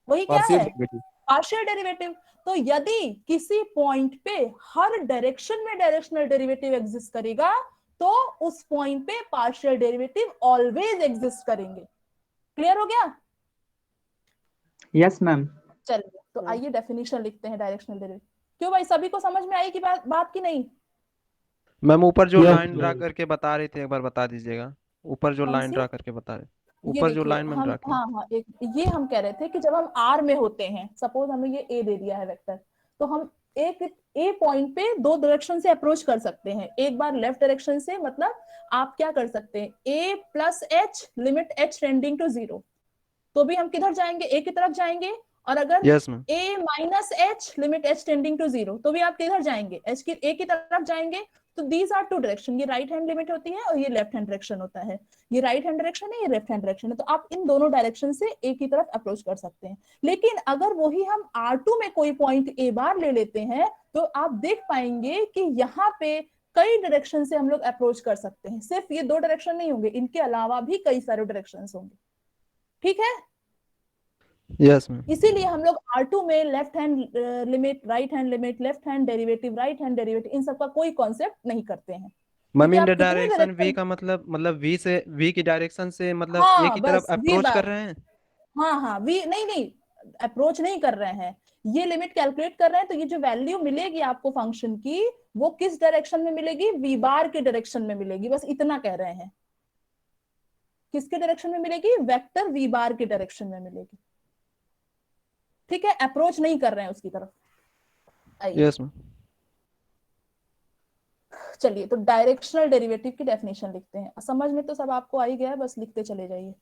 Speaker 1: वही क्या
Speaker 2: पार्शियल
Speaker 1: है?
Speaker 2: डेरिवेटिव।
Speaker 1: Partial derivative. तो यदि किसी पॉइंट पे हर डायरेक्शन में डायरेक्शनल डेरिवेटिव एग्जिस्ट करेगा, तो उस पॉइंट पे पार्शियल डेरिवेटिव ऑलवेज एग्जिस्ट करेंगे। क्लियर हो गया?
Speaker 3: Yes ma'am.
Speaker 1: चलिए, तो आइए डेफिनेशन लिखते हैं डायरेक्शनल डेरिवेटिव। क्यों भाई, सभी को समझ में आई कि बात की नहीं?
Speaker 7: मैम ऊपर जो
Speaker 3: Yes,
Speaker 7: लाइन ड्रा
Speaker 3: ma'am.
Speaker 7: करके बता रहे थे एक बार बता दीजिएगा। ऊपर जो
Speaker 1: कौन
Speaker 7: लाइन
Speaker 1: सी?
Speaker 7: ड्रा करके बता रहे,
Speaker 1: ये
Speaker 7: ऊपर जो
Speaker 1: देखिए,
Speaker 7: लाइन मैम
Speaker 1: हम
Speaker 7: ड्रा किया।
Speaker 1: हाँ एक ये हम कह रहे थे कि जब हम R में होते हैं, सपोज हमें ये A दे दिया है वेक्टर, तो हम एक A पॉइंट पे दो डायरेक्शन से अप्रोच कर सकते हैं। एक बार लेफ्ट डायरेक्शन से, मतलब आप क्या कर सकते हैं, A plus H limit H tending to 0, तो भी हम किधर जाएंगे? A की तरफ जाएंगे। और अगर
Speaker 7: yes ma'am.
Speaker 1: A minus H limit H tending to 0, तो भी आप किधर जाएंगे? A की तरफ जाएंगे। तो दीज आर टू डायरेक्शन, ये राइट हैंड लिमिट होती है और ये लेफ्ट हैंड डायरेक्शन होता है। ये राइट हैंड डायरेक्शन है, ये लेफ्ट हैंड डायरेक्शन है। तो आप इन दोनों डायरेक्शन से ए की तरफ अप्रोच कर सकते हैं। लेकिन अगर वही हम R2 में कोई पॉइंट ए बार ले लेते हैं, तो आप देख पाएंगे कि यहाँ पे कई डायरेक्शन से हम लोग अप्रोच कर सकते हैं। सिर्फ ये दो डायरेक्शन नहीं होंगे, इनके अलावा भी कई सारे डायरेक्शन होंगे। ठीक है?
Speaker 7: Yes ma'am.
Speaker 1: इसीलिए हम लोग R2 में left hand limit, right hand limit, left hand derivative, right hand derivative, इन सब का कोई कॉन्सेप्ट नहीं करते हैं।
Speaker 7: मैम
Speaker 1: क्योंकि
Speaker 7: इन
Speaker 1: आप कितने
Speaker 7: डायरेक्शन वी
Speaker 1: डायरेक्शन,
Speaker 7: का मतलब वी से, वी की डायरेक्शन से मतलब ए
Speaker 1: हाँ
Speaker 7: की तरफ
Speaker 1: बस वी
Speaker 7: अप्रोच
Speaker 1: बार,
Speaker 7: कर रहे हैं।
Speaker 1: हाँ वी नहीं अप्रोच नहीं कर रहे हैं, ये लिमिट कैलकुलेट कर रहे हैं। तो ये जो वैल्यू मिलेगी आपको फंक्शन की, वो किस डायरेक्शन में मिलेगी? वी बार के डायरेक्शन में मिलेगी। बस इतना कह रहे हैं। किसके डायरेक्शन में मिलेगी? वेक्टर वी बार के डायरेक्शन में मिलेगी। ठीक है? अप्रोच नहीं कर रहे हैं उसकी तरफ। आइए,
Speaker 7: यस मैम।
Speaker 1: चलिए, तो डायरेक्शनल डेरिवेटिव की डेफिनेशन लिखते हैं। समझ में तो सब आपको आ ही गया है, बस लिखते चले जाइए।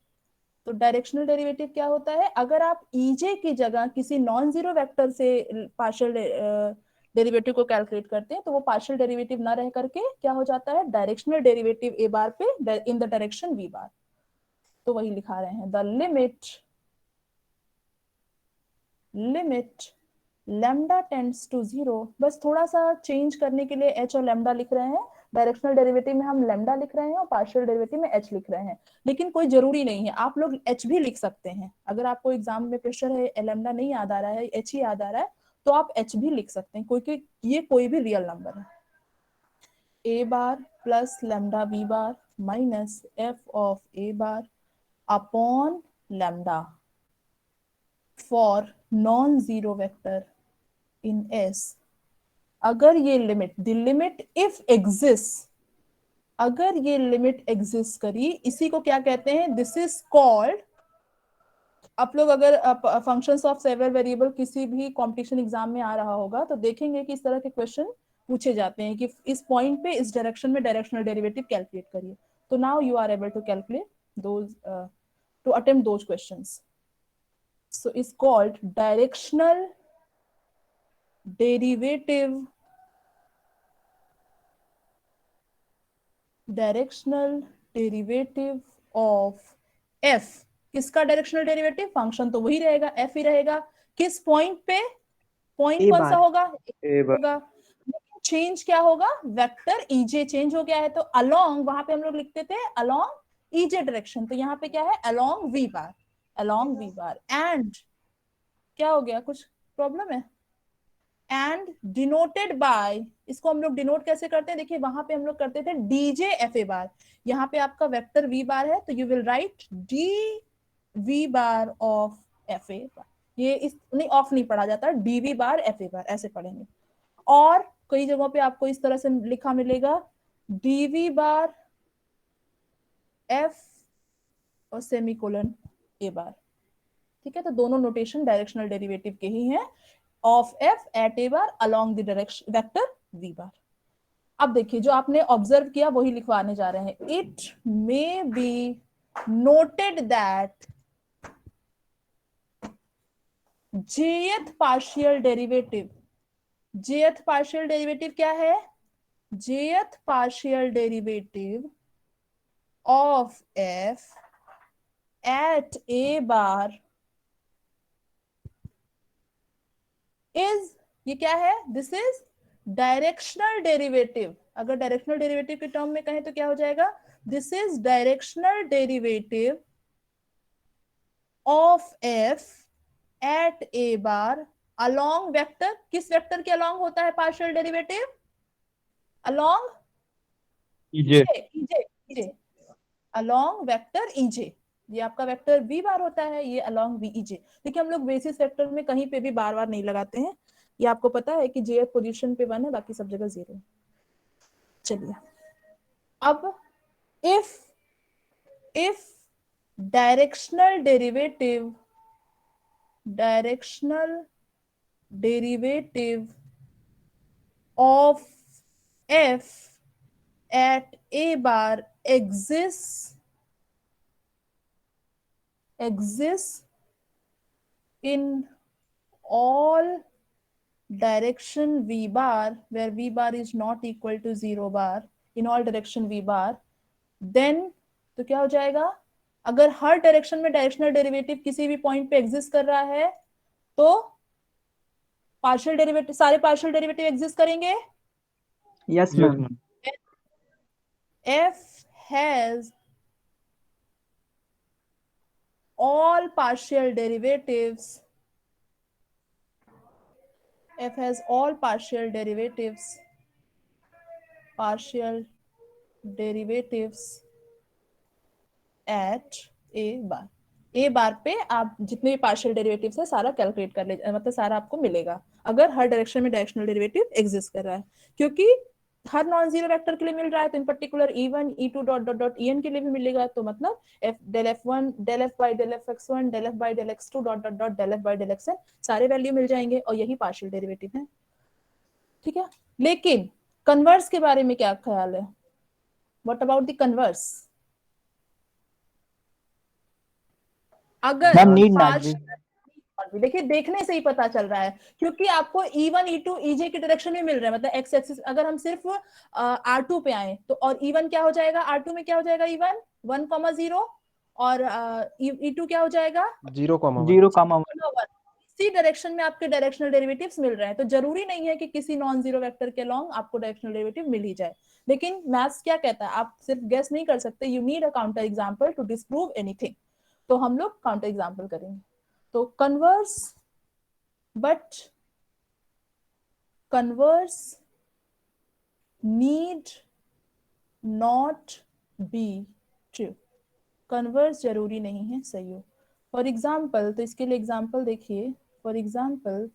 Speaker 1: तो डायरेक्शनल डेरिवेटिव क्या होता है? अगर आप ईजे की जगह किसी नॉन जीरो वेक्टर से पार्शियल डेरिवेटिव को कैलकुलेट करते हैं, तो वो पार्शियल डेरिवेटिव ना रह करके क्या हो जाता है? डायरेक्शनल डेरिवेटिव ए बार पे in the direction we bar. तो वही लिखा रहे हैं, the limit lambda tends to 0। बस थोड़ा सा चेंज करने के लिए एच और लैम्डा लिख रहे हैं। डायरेक्शनल डेरिवेटिव में हम लैम्डा लिख रहे हैं और पार्शियल डेरिवेटिव में एच लिख रहे हैं। लेकिन कोई जरूरी नहीं है, आप लोग एच भी लिख सकते हैं। अगर आपको एग्जाम में प्रेशर है, लैम्डा नहीं याद आ रहा है, एच ही याद आ रहा है, तो आप एच भी लिख सकते हैं, क्योंकि ये कोई भी रियल नंबर है। A bar plus lambda we bar minus F of A bar upon lambda for non zero vector in S। अगर ये limit, the limit if exist, अगर ये लिमिट एग्जिस्ट करी, इसी को क्या कहते हैं? दिस इज कॉल्ड, आप लोग अगर फंक्शंस ऑफ सेवरल वेरिएबल किसी भी कंपटीशन एग्जाम में आ रहा होगा, तो देखेंगे कि इस तरह के क्वेश्चन पूछे जाते हैं कि इस पॉइंट पे इस डायरेक्शन में डायरेक्शनल डेरिवेटिव कैलकुलेट करिए। तो now you are able to calculate those, to attempt those questions. So is called directional derivative, directional derivative of f. किसका डायरेक्शनल डेरिवेटिव? फंक्शन तो वही रहेगा, एफ ही रहेगा। किस पॉइंट पे? पॉइंट
Speaker 3: ए
Speaker 1: कौन सा
Speaker 3: बार।
Speaker 1: होगा?
Speaker 5: ए बार।
Speaker 1: होगा। चेंज क्या होगा? वेक्टर ईजे चेंज हो गया है, तो अलोंग, वहां पे हम लोग लिखते थे अलोंग ईजे डायरेक्शन, तो यहाँ पे क्या है? Along v bar, along v bar. And क्या हो गया? कुछ प्रॉब्लम है? एंड डिनोटेड बाय, इसको हम लोग डिनोट कैसे करते हैं? देखिए, वहां पे हम लोग करते थे डीजे एफ ए बार। यहाँ पे आपका वेक्टर वी बार है, तो you will write D V bar of F A bar. ये इस नहीं, ऑफ नहीं पढ़ा जाता, डी वी बार एफ ए बार ऐसे पढ़ेंगे। और कई जगहों पे आपको इस तरह से लिखा मिलेगा, डी वी बार एफ और सेमीकोलन ए बार। ठीक है? तो दोनों नोटेशन डायरेक्शनल डेरिवेटिव के ही हैं, of F at A bar along the direction vector V bar. अब देखिए जो आपने ऑब्जर्व किया वही लिखवाने जा रहे हैं। It may be noted that jth partial derivative, jth partial derivative क्या है? jth partial derivative of f at a bar is, ये क्या है? This is directional derivative. अगर डायरेक्शनल डेरिवेटिव के टर्म में कहें तो क्या हो जाएगा? This is directional derivative of f at a bar along vector. किस वेक्टर के along होता है partial derivative? along
Speaker 2: EJ
Speaker 1: EJ along vector EJ। ये आपका वेक्टर v बार होता है, ये along VEJ। देखिए हम लोग बेसिस वेक्टर में कहीं पे भी बार बार नहीं लगाते हैं, ये आपको पता है कि jth पोजीशन पे 1 है, बाकी सब जगह 0 है। चलिए अब if directional derivative of f at a bar exists in all direction v bar, where v bar is not equal to 0 bar, in all direction v bar, then तो क्या हो जाएगा? अगर हर डायरेक्शन में डायरेक्शनल डेरिवेटिव किसी भी point पे exist कर रहा है तो पार्शियल डेरिवेटिव, सारे पार्शियल डेरिवेटिव एग्जिस्ट करेंगे।
Speaker 3: Yes
Speaker 2: yes
Speaker 3: ma'am.
Speaker 2: ma'am
Speaker 1: f has all partial derivatives, f has all partial derivatives at a bar। A bar पे आप जितने भी पार्शियल डेरिवेटिव्स है सारा कैलकुलेट कर ले, मतलब सारा आपको मिलेगा अगर हर डायरेक्शन में डायरेक्शनल डेरिवेटिव एग्जिस्ट कर रहा है। क्योंकि हर नॉन जीरो वेक्टर के लिए मिल रहा है तो इन particular E1 E2 dot dot dot En के लिए भी मिलेगा, तो मतलब f del f1 del f by del fx1 del f by del x2 dot dot dot del f by del xn सारे वैल्यू मिल जाएंगे और यही पार्शियल डेरिवेटिव है। ठीक है, लेकिन कन्वर्स के बारे में क्या ख्याल है? What about the converse? अगर
Speaker 3: मैम नीड नॉट बी।
Speaker 1: देखिए देखने से ही पता चल रहा है, क्योंकि आपको E1 E2 EJ की डायरेक्शन में मिल रहा है, मतलब एक्स एक्सिस। अगर हम सिर्फ R2 पे आए तो और E1 क्या हो जाएगा? R2 में क्या हो जाएगा? E1 1,0 और E2 क्या हो जाएगा?
Speaker 7: 0,1
Speaker 3: 0,1।
Speaker 1: इसी डायरेक्शन में आपके डायरेक्शनल डेरिवेटिव्स मिल रहे हैं, तो जरूरी नहीं है कि किसी नॉन जीरो वेक्टर के लॉन्ग आपको डायरेक्शनल डेरिवेटिव मिल ही जाए। लेकिन मैथ्स क्या कहता है, आप सिर्फ गेस नहीं कर सकते, you need a counter example to disprove anything. तो हम लोग काउंटर एग्जांपल करेंगे। तो converse, but converse need not be true. Converse जरूरी नहीं है सही हो। फॉर एग्जाम्पल, तो इसके लिए एग्जाम्पल देखिए। फॉर एग्जाम्पल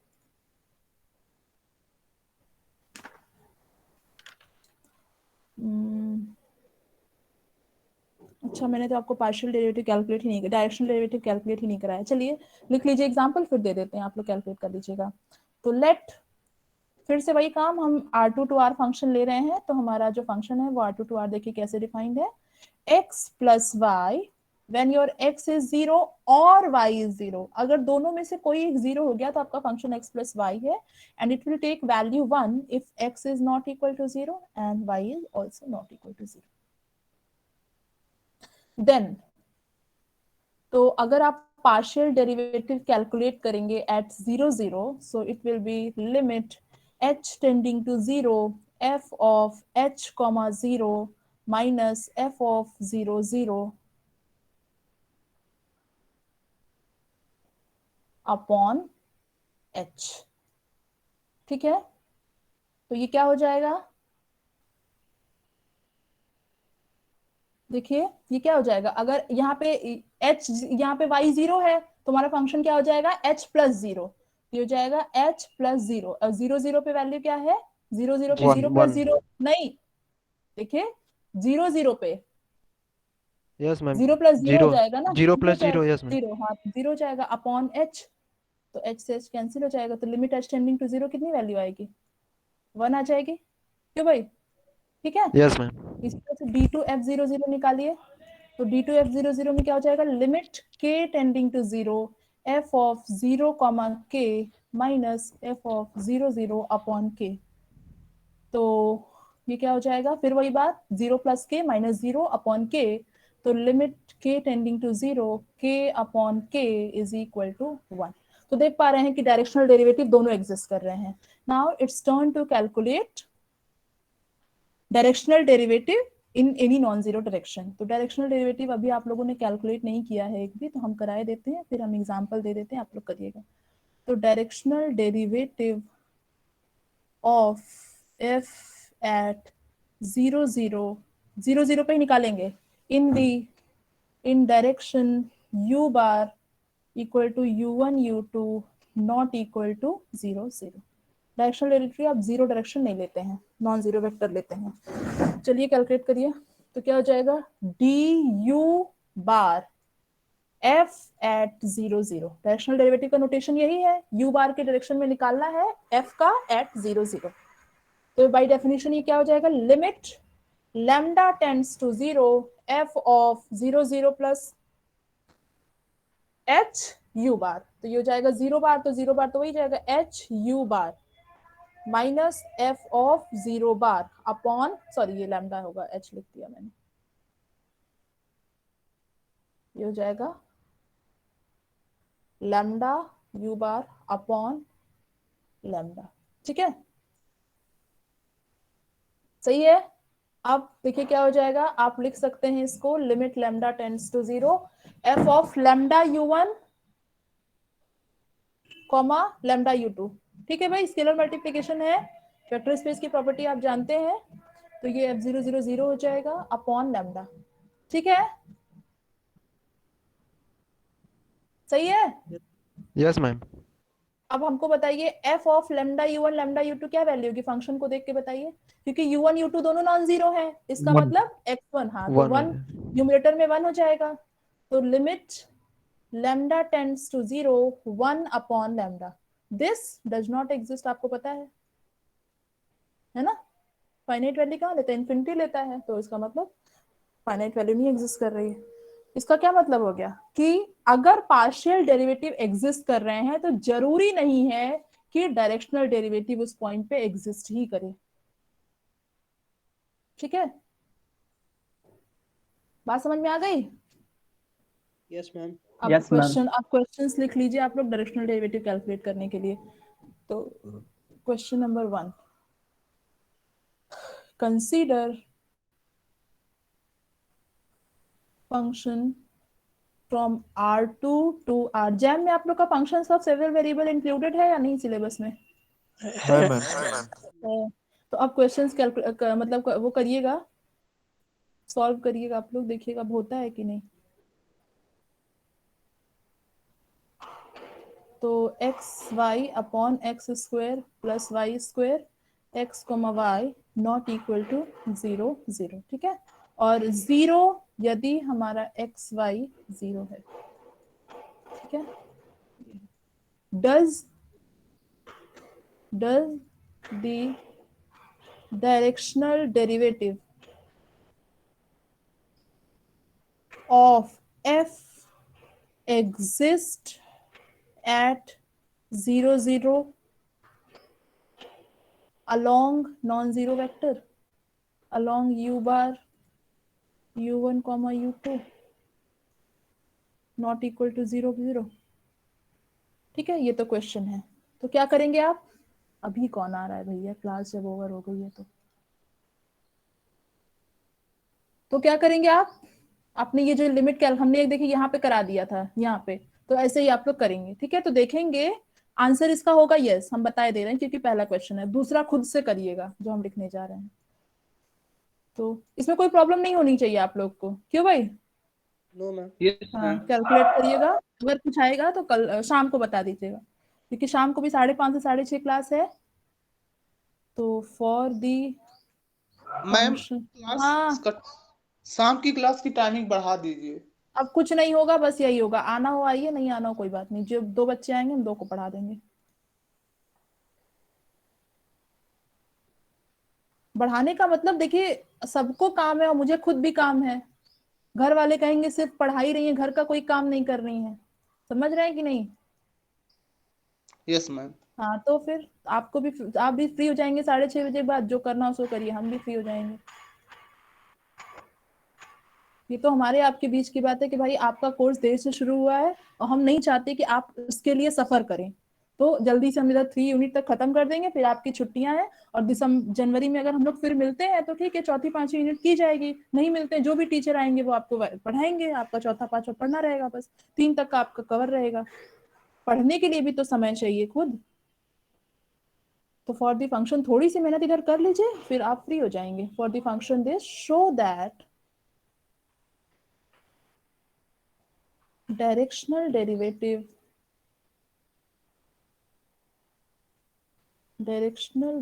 Speaker 1: अच्छा, मैंने तो आपको पार्शियल डेरिवेटिव कैलकुलेट ही नहीं किया, डायरेक्शनल डेरिवेटिव कैलकुलेट ही नहीं कराया। चलिए लिख लीजिए एग्जाम्पल, फिर दे देते हैं, आप लोग कैलकुलेट कर लीजिएगा। तो लेट, फिर से वही काम, हम R2 to R फंक्शन ले रहे हैं, तो हमारा जो फंक्शन है वो R2 to R देखिए कैसे डिफाइंड है। x plus y when your x is 0 और y is 0, अगर दोनों में से कोई एक 0 हो गया तो आपका फंक्शन x plus y है, and it will take value 1 if x is not equal to 0 and y is also not equal to 0। Then तो अगर आप पार्शियल डेरिवेटिव कैलकुलेट करेंगे at 0 0, so it will be limit h tending to 0 f of h, 0 minus f of 0 0 upon h। ठीक है, तो ये क्या हो जाएगा? देखिए ये क्या हो जाएगा, अगर यहाँ पे h, यहाँ पे y 0 है तो हमारा फंक्शन क्या हो जाएगा? h plus 0। ये हो जाएगा h प्लस 0, और 0 0 पे वैल्यू क्या है? 0 0 पे 0 प्लस 0 नहीं, देखिए 0 0 पे
Speaker 7: यस मैम
Speaker 1: 0 प्लस 0 हो
Speaker 7: 0
Speaker 1: जाएगा ना,
Speaker 7: 0 प्लस 0 यस मैम
Speaker 1: 0, हाँ 0 हो जाएगा अपॉन h, तो h से h कैंसिल हो जाएगा, तो लिमिट h टेंडिंग टू 0 कितनी वैल्यू आएगी? 1 आ जाएगी। क्यों भाई? ठीक है।
Speaker 7: Yes, ma'am.
Speaker 1: इसी तरह से d2f00 निकालिए, तो d2f00 में क्या हो जाएगा, limit k tending to 0 f of 0 k minus f of 0 upon k। तो ये क्या हो जाएगा, फिर वही बात, 0 plus k minus 0 upon k, तो limit k tending to 0 k upon k is equal to 1। तो देख पा रहे हैं कि डायरेक्शनल डेरिवेटिव दोनों एग्जिस्ट कर रहे हैं। Now it's turn to calculate directional derivative in any non zero direction. तो डायरेक्शनल डेरिवेटिव अभी आप लोगों ने कैलकुलेट नहीं किया है एक भी, तो हम कराए देते हैं, फिर हम एग्जांपल दे देते हैं, आप लोग करिएगा। तो directional derivative of f at 0 0 0 0 पे ही निकालेंगे, in direction u bar equal to u1 u2 not equal to 0 0। Directional derivative आप जीरो डायरेक्शन नहीं लेते हैं, नॉन जीरो वेक्टर लेते हैं। चलिए कैलकुलेट करिए, तो क्या हो जाएगा, du bar f at 0 0। Directional derivative का नोटेशन यही है, u बार के डायरेक्शन में निकालना है f का एट 0 0। तो बाय डेफिनेशन ये क्या हो जाएगा, limit lambda tends to 0 f of 0 0 plus h u bar. तो ये हो जाएगा 0 बार, तो 0 बार तो वही जाएगा h u bar minus f of 0 bar upon, sorry ये लैम्डा होगा, h लिख दिया मैंने, ये हो जाएगा लैम्डा u बार अपॉन लैम्डा। ठीक है, सही है। अब देखिए क्या हो जाएगा, आप लिख सकते हैं इसको, limit lambda tends to 0 f of lambda u1 comma lambda u2। ठीक है भाई, स्केलर मल्टीप्लिकेशन है, वेक्टर स्पेस की प्रॉपर्टी आप जानते हैं, तो ये f0 0 0 हो जाएगा अपॉन लैम्डा। ठीक है, सही है।
Speaker 7: Yes, ma'am.
Speaker 1: अब हमको बताइए f of lambda u1 lambda u2 क्या वैल्यू होगी, फंक्शन को देख के बताइए, क्योंकि u1 u2 दोनों नॉन जीरो है, इसका
Speaker 7: One.
Speaker 1: मतलब x1, हाँ तो
Speaker 7: One.
Speaker 1: 1 न्यूमरेटर में 1 हो जाएगा, तो limit lambda tends to 0 1 upon lambda, this does not exist, आपको पता है ना। फाइनाइट वैल्यू कहाँ लेता है, इन्फिनिटी लेता है, तो इसका मतलब फाइनाइट वैल्यू नहीं एग्जिस्ट कर रही है। इसका क्या मतलब हो गया कि अगर पार्शियल डेरिवेटिव एग्जिस्ट कर रहे हैं तो जरूरी नहीं है कि डायरेक्शनल डेरिवेटिव उस पॉइंट पे एग्जिस्ट ही करे। ठीक है, बात समझ में आ गई।
Speaker 4: Yes, ma'am.
Speaker 1: अब
Speaker 3: Yes, ma'am.
Speaker 1: क्वेश्चन, आप क्वेश्चंस लिख लीजिए आप लोग डायरेक्शनल डेरिवेटिव कैलकुलेट करने के लिए। तो question number 1, consider function from R2 to R। JAM में आप लोग का function of several variable included है या नहीं सिलेबस में?
Speaker 2: है मैम।
Speaker 1: तो अब क्वेश्चंस मतलब वो करिएगा, सॉल्व करिएगा आप लोग, देखिएगा अब होता है कि नहीं। तो x y upon x square plus Y square x comma y not equal to 0 0। ठीक है, और 0 यदि हमारा एक्स वाई 0 है। ठीक है, does the directional derivative of f exist at 0 0 along non-zero vector along u bar u1 comma u2 not equal to 0 0। ठीक है, ये तो क्वेश्चन है। तो क्या करेंगे आप, अभी कौन आ रहा है भैया, क्लास जब ओवर हो गई है तो क्या करेंगे आप, आपने ये जो लिमिट कैल हमने देखिए यहाँ पे करा दिया था यहाँ पे, तो ऐसे ही आप लोग करेंगे। ठीक है, तो देखेंगे आंसर इसका होगा यस, हम बताए दे रहे हैं क्योंकि पहला क्वेश्चन है, दूसरा खुद से करिएगा जो हम लिखने जा रहे हैं। तो इसमें कोई प्रॉब्लम नहीं होनी चाहिए आप लोग को, क्यों भाई?
Speaker 4: No, ma'am.
Speaker 1: हाँ, कैलकुलेट करिएगा, अगर कुछ आएगा तो कल शाम को बता दीजिएगा, क्योंकि शाम को भी 5:30 से 6:30 क्लास है। तो फॉर दी
Speaker 8: मैम
Speaker 1: हाँ,
Speaker 8: शाम की क्लास की टाइमिंग बढ़ा दीजिए।
Speaker 1: अब कुछ नहीं होगा, बस यही होगा, आना हो आइए, नहीं आना हो कोई बात नहीं, जो 2 बच्चे आएंगे हम 2 को पढ़ा देंगे। बढ़ाने का मतलब देखिए सबको काम है और मुझे खुद भी काम है। घर वाले कहेंगे सिर्फ पढ़ा ही रही है, घर का कोई काम नहीं कर रही है। समझ रहे हैं कि नहीं?
Speaker 8: Yes ma'am.
Speaker 1: हाँ तो फिर आपको भी, आप भी फ्री हो जाएंगे 6:30 बजे बाद, जो करना हो सो करिए, हम भी फ्री हो जाएंगे। ये तो हमारे आपके बीच की बात है कि भाई आपका कोर्स देर से शुरू हुआ है और हम नहीं चाहते कि आप उसके लिए सफर करें, तो जल्दी से हम इधर 3 यूनिट तक खत्म कर देंगे, फिर आपकी छुट्टियां हैं और जनवरी में अगर हम लोग फिर मिलते हैं तो ठीक है, चौथी 5वीं यूनिट की जाएगी। नहीं मिलते हैं, जो भी टीचर आएंगे वो आपको पढ़ाएंगे, आपका चौथा 5वां पढ़ना रहेगा, बस 3 तक का आपका कवर रहेगा। पढ़ने के लिए भी तो समय चाहिए खुद। तो फॉर द फंक्शन थोड़ी सी मेहनत इधर कर लीजिए, फिर आप फ्री हो जाएंगे। For the function this show that directional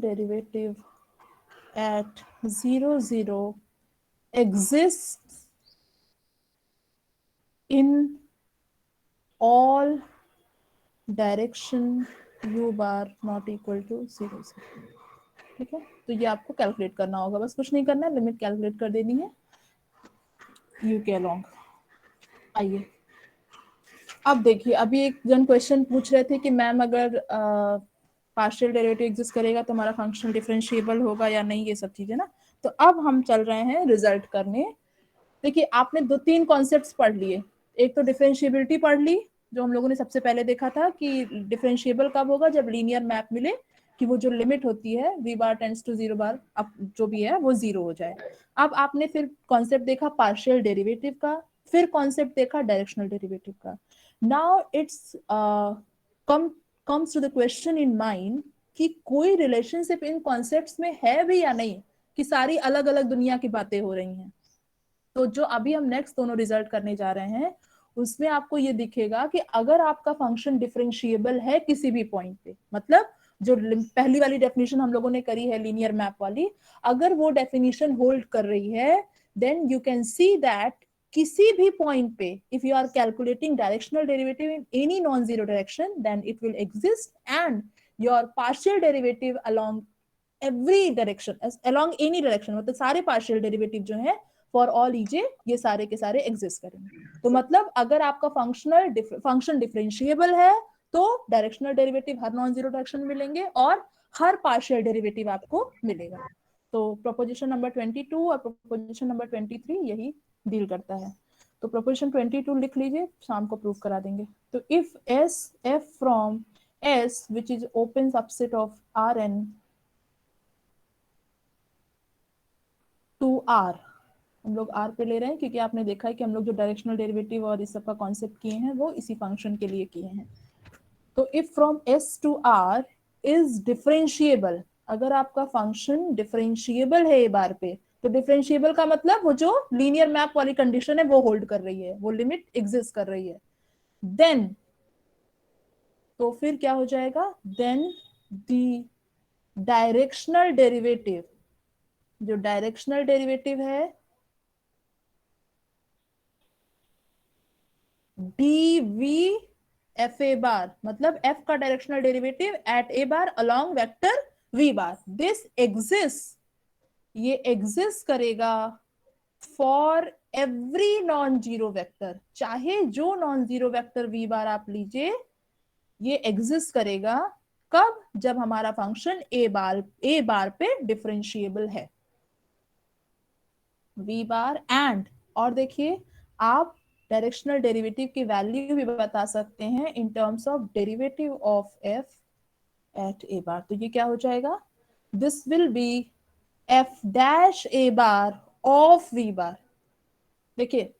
Speaker 1: derivative at 0 0 exists in all direction u bar not equal to 0 0। ठीक है, तो ये आपको कैलकुलेट करना होगा, बस कुछ नहीं करना है, लिमिट कैलकुलेट कर देनी है u के अलोंग। आइए अब देखिए, अभी एक जन क्वेश्चन पूछ रहे थे कि मैम अगर पार्शियल डेरिवेटिव एग्जिस्ट करेगा तो हमारा फंक्शन डिफरेंशिएबल होगा या नहीं, ये सब चीजें ना। तो अब हम चल रहे हैं रिजल्ट करने। देखिए आपने 2-3 कॉन्सेप्ट्स पढ़ लिए। एक तो डिफरेंशिएबिलिटी पढ़ ली, जो हम लोगों ने सबसे पहले देखा था कि डिफरेंशिएबल कब होगा, जब लीनियर मैप मिले कि वो जो लिमिट होती है v बार टेंड्स टू 0 बार, अब जो भी है वो 0 हो जाए। अब आपने फिर कॉन्सेप्ट देखा पार्शियल डेरिवेटिव का, फिर कॉन्सेप्ट देखा डायरेक्शनल डेरिवेटिव का। Now it's comes to the question in mind कि कोई रिलेशनशिप इन कॉन्सेप्ट्स में है भी या नहीं, कि सारी अलग अलग दुनिया की बातें हो रही हैं। तो जो अभी हम नेक्स्ट दोनों रिजल्ट करने जा रहे हैं उसमें आपको ये दिखेगा कि अगर आपका फंक्शन डिफरेंशिएबल है किसी भी पॉइंट पे, मतलब जो पहली वाली डेफिनेशन हम लोगों ने करी है लीनियर मैप वाली, अगर वो डेफिनेशन होल्ड कर रही है, then you can see that किसी भी पॉइंट पे if you are calculating directional derivative in any non zero direction, then it will exist and your partial derivative along every direction, along any direction, मतलब सारे partial derivative जो है for all EJ, ये सारे के सारे exist करेंगे। तो मतलब अगर आपका फंक्शन डिफरेंशिएबल है तो डायरेक्शनल डेरिवेटिव हर नॉन जीरो डायरेक्शन में मिलेंगे और हर पार्शियल डेरिवेटिव आपको मिलेगा। तो प्रोपोजिशन नंबर 22 और प्रोपोजिशन नंबर 23 यही डील करता है। तो प्रोपोजिशन 22 लिख लीजिए, शाम को प्रूव करा देंगे। तो if S f from S which is open subset of R n to R, हम लोग आर पे ले रहे हैं क्योंकि आपने देखा है कि हम लोग जो डायरेक्शनल डेरिवेटिव और इस सब का कॉन्सेप्ट किए हैं वो इसी फंक्शन के लिए किए हैं। तो if from S to R is differentiable, अगर आपका फंक्शन डिफरेंशिएबल है ए बार पे, तो डिफरेंशिएबल का मतलब वो जो लीनियर मैप वाली कंडीशन है वो होल्ड कर रही है, वो लिमिट एग्जिस्ट कर रही है, देन तो फिर क्या हो जाएगा, देन द डायरेक्शनल डेरिवेटिव, जो डायरेक्शनल डेरिवेटिव है dv f a बार, मतलब f का directional derivative eight a bar along vector v bar, this exist, ये एग्जिस्ट करेगा for every non zero vector, चाहे जो नॉन जीरो वेक्टर v बार आप लीजिए, ये एग्जिस्ट करेगा कब, जब हमारा फंक्शन a बार पे डिफरेंशिएबल है v बार एंड, और देखिए आप डायरेक्शनल डेरिवेटिव की वैल्यू भी बता सकते हैं in terms of derivative of f at a bar. तो ये क्या हो जाएगा, this will be f dash a bar of v bar. देखिए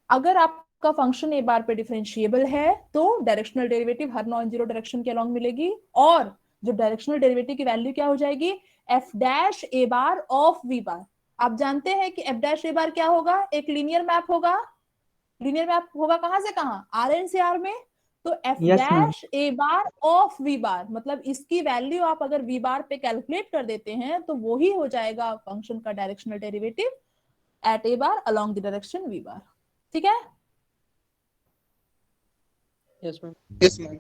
Speaker 1: अगर आपका फंक्शन a बार पे डिफरेंशिएबल है तो डायरेक्शनल डेरिवेटिव हर नॉन जीरो डायरेक्शन के अलोंग मिलेगी, और जो डायरेक्शनल डेरिवेटिव की वैल्यू क्या हो जाएगी, f dash a bar of v बार। आप जानते हैं कि f डैश a बार क्या होगा, एक लीनियर मैप होगा, लीनियर मैप होगा कहां से कहां, आर एन से आर में, तो f dash a bar of v बार, मतलब इसकी वैल्यू आप अगर v बार पे कैलकुलेट कर देते हैं तो वो ही हो जाएगा फंक्शन का directional derivative eight a bar along the direction v बार। ठीक है,
Speaker 4: यस मैम।
Speaker 8: Yes ma'am.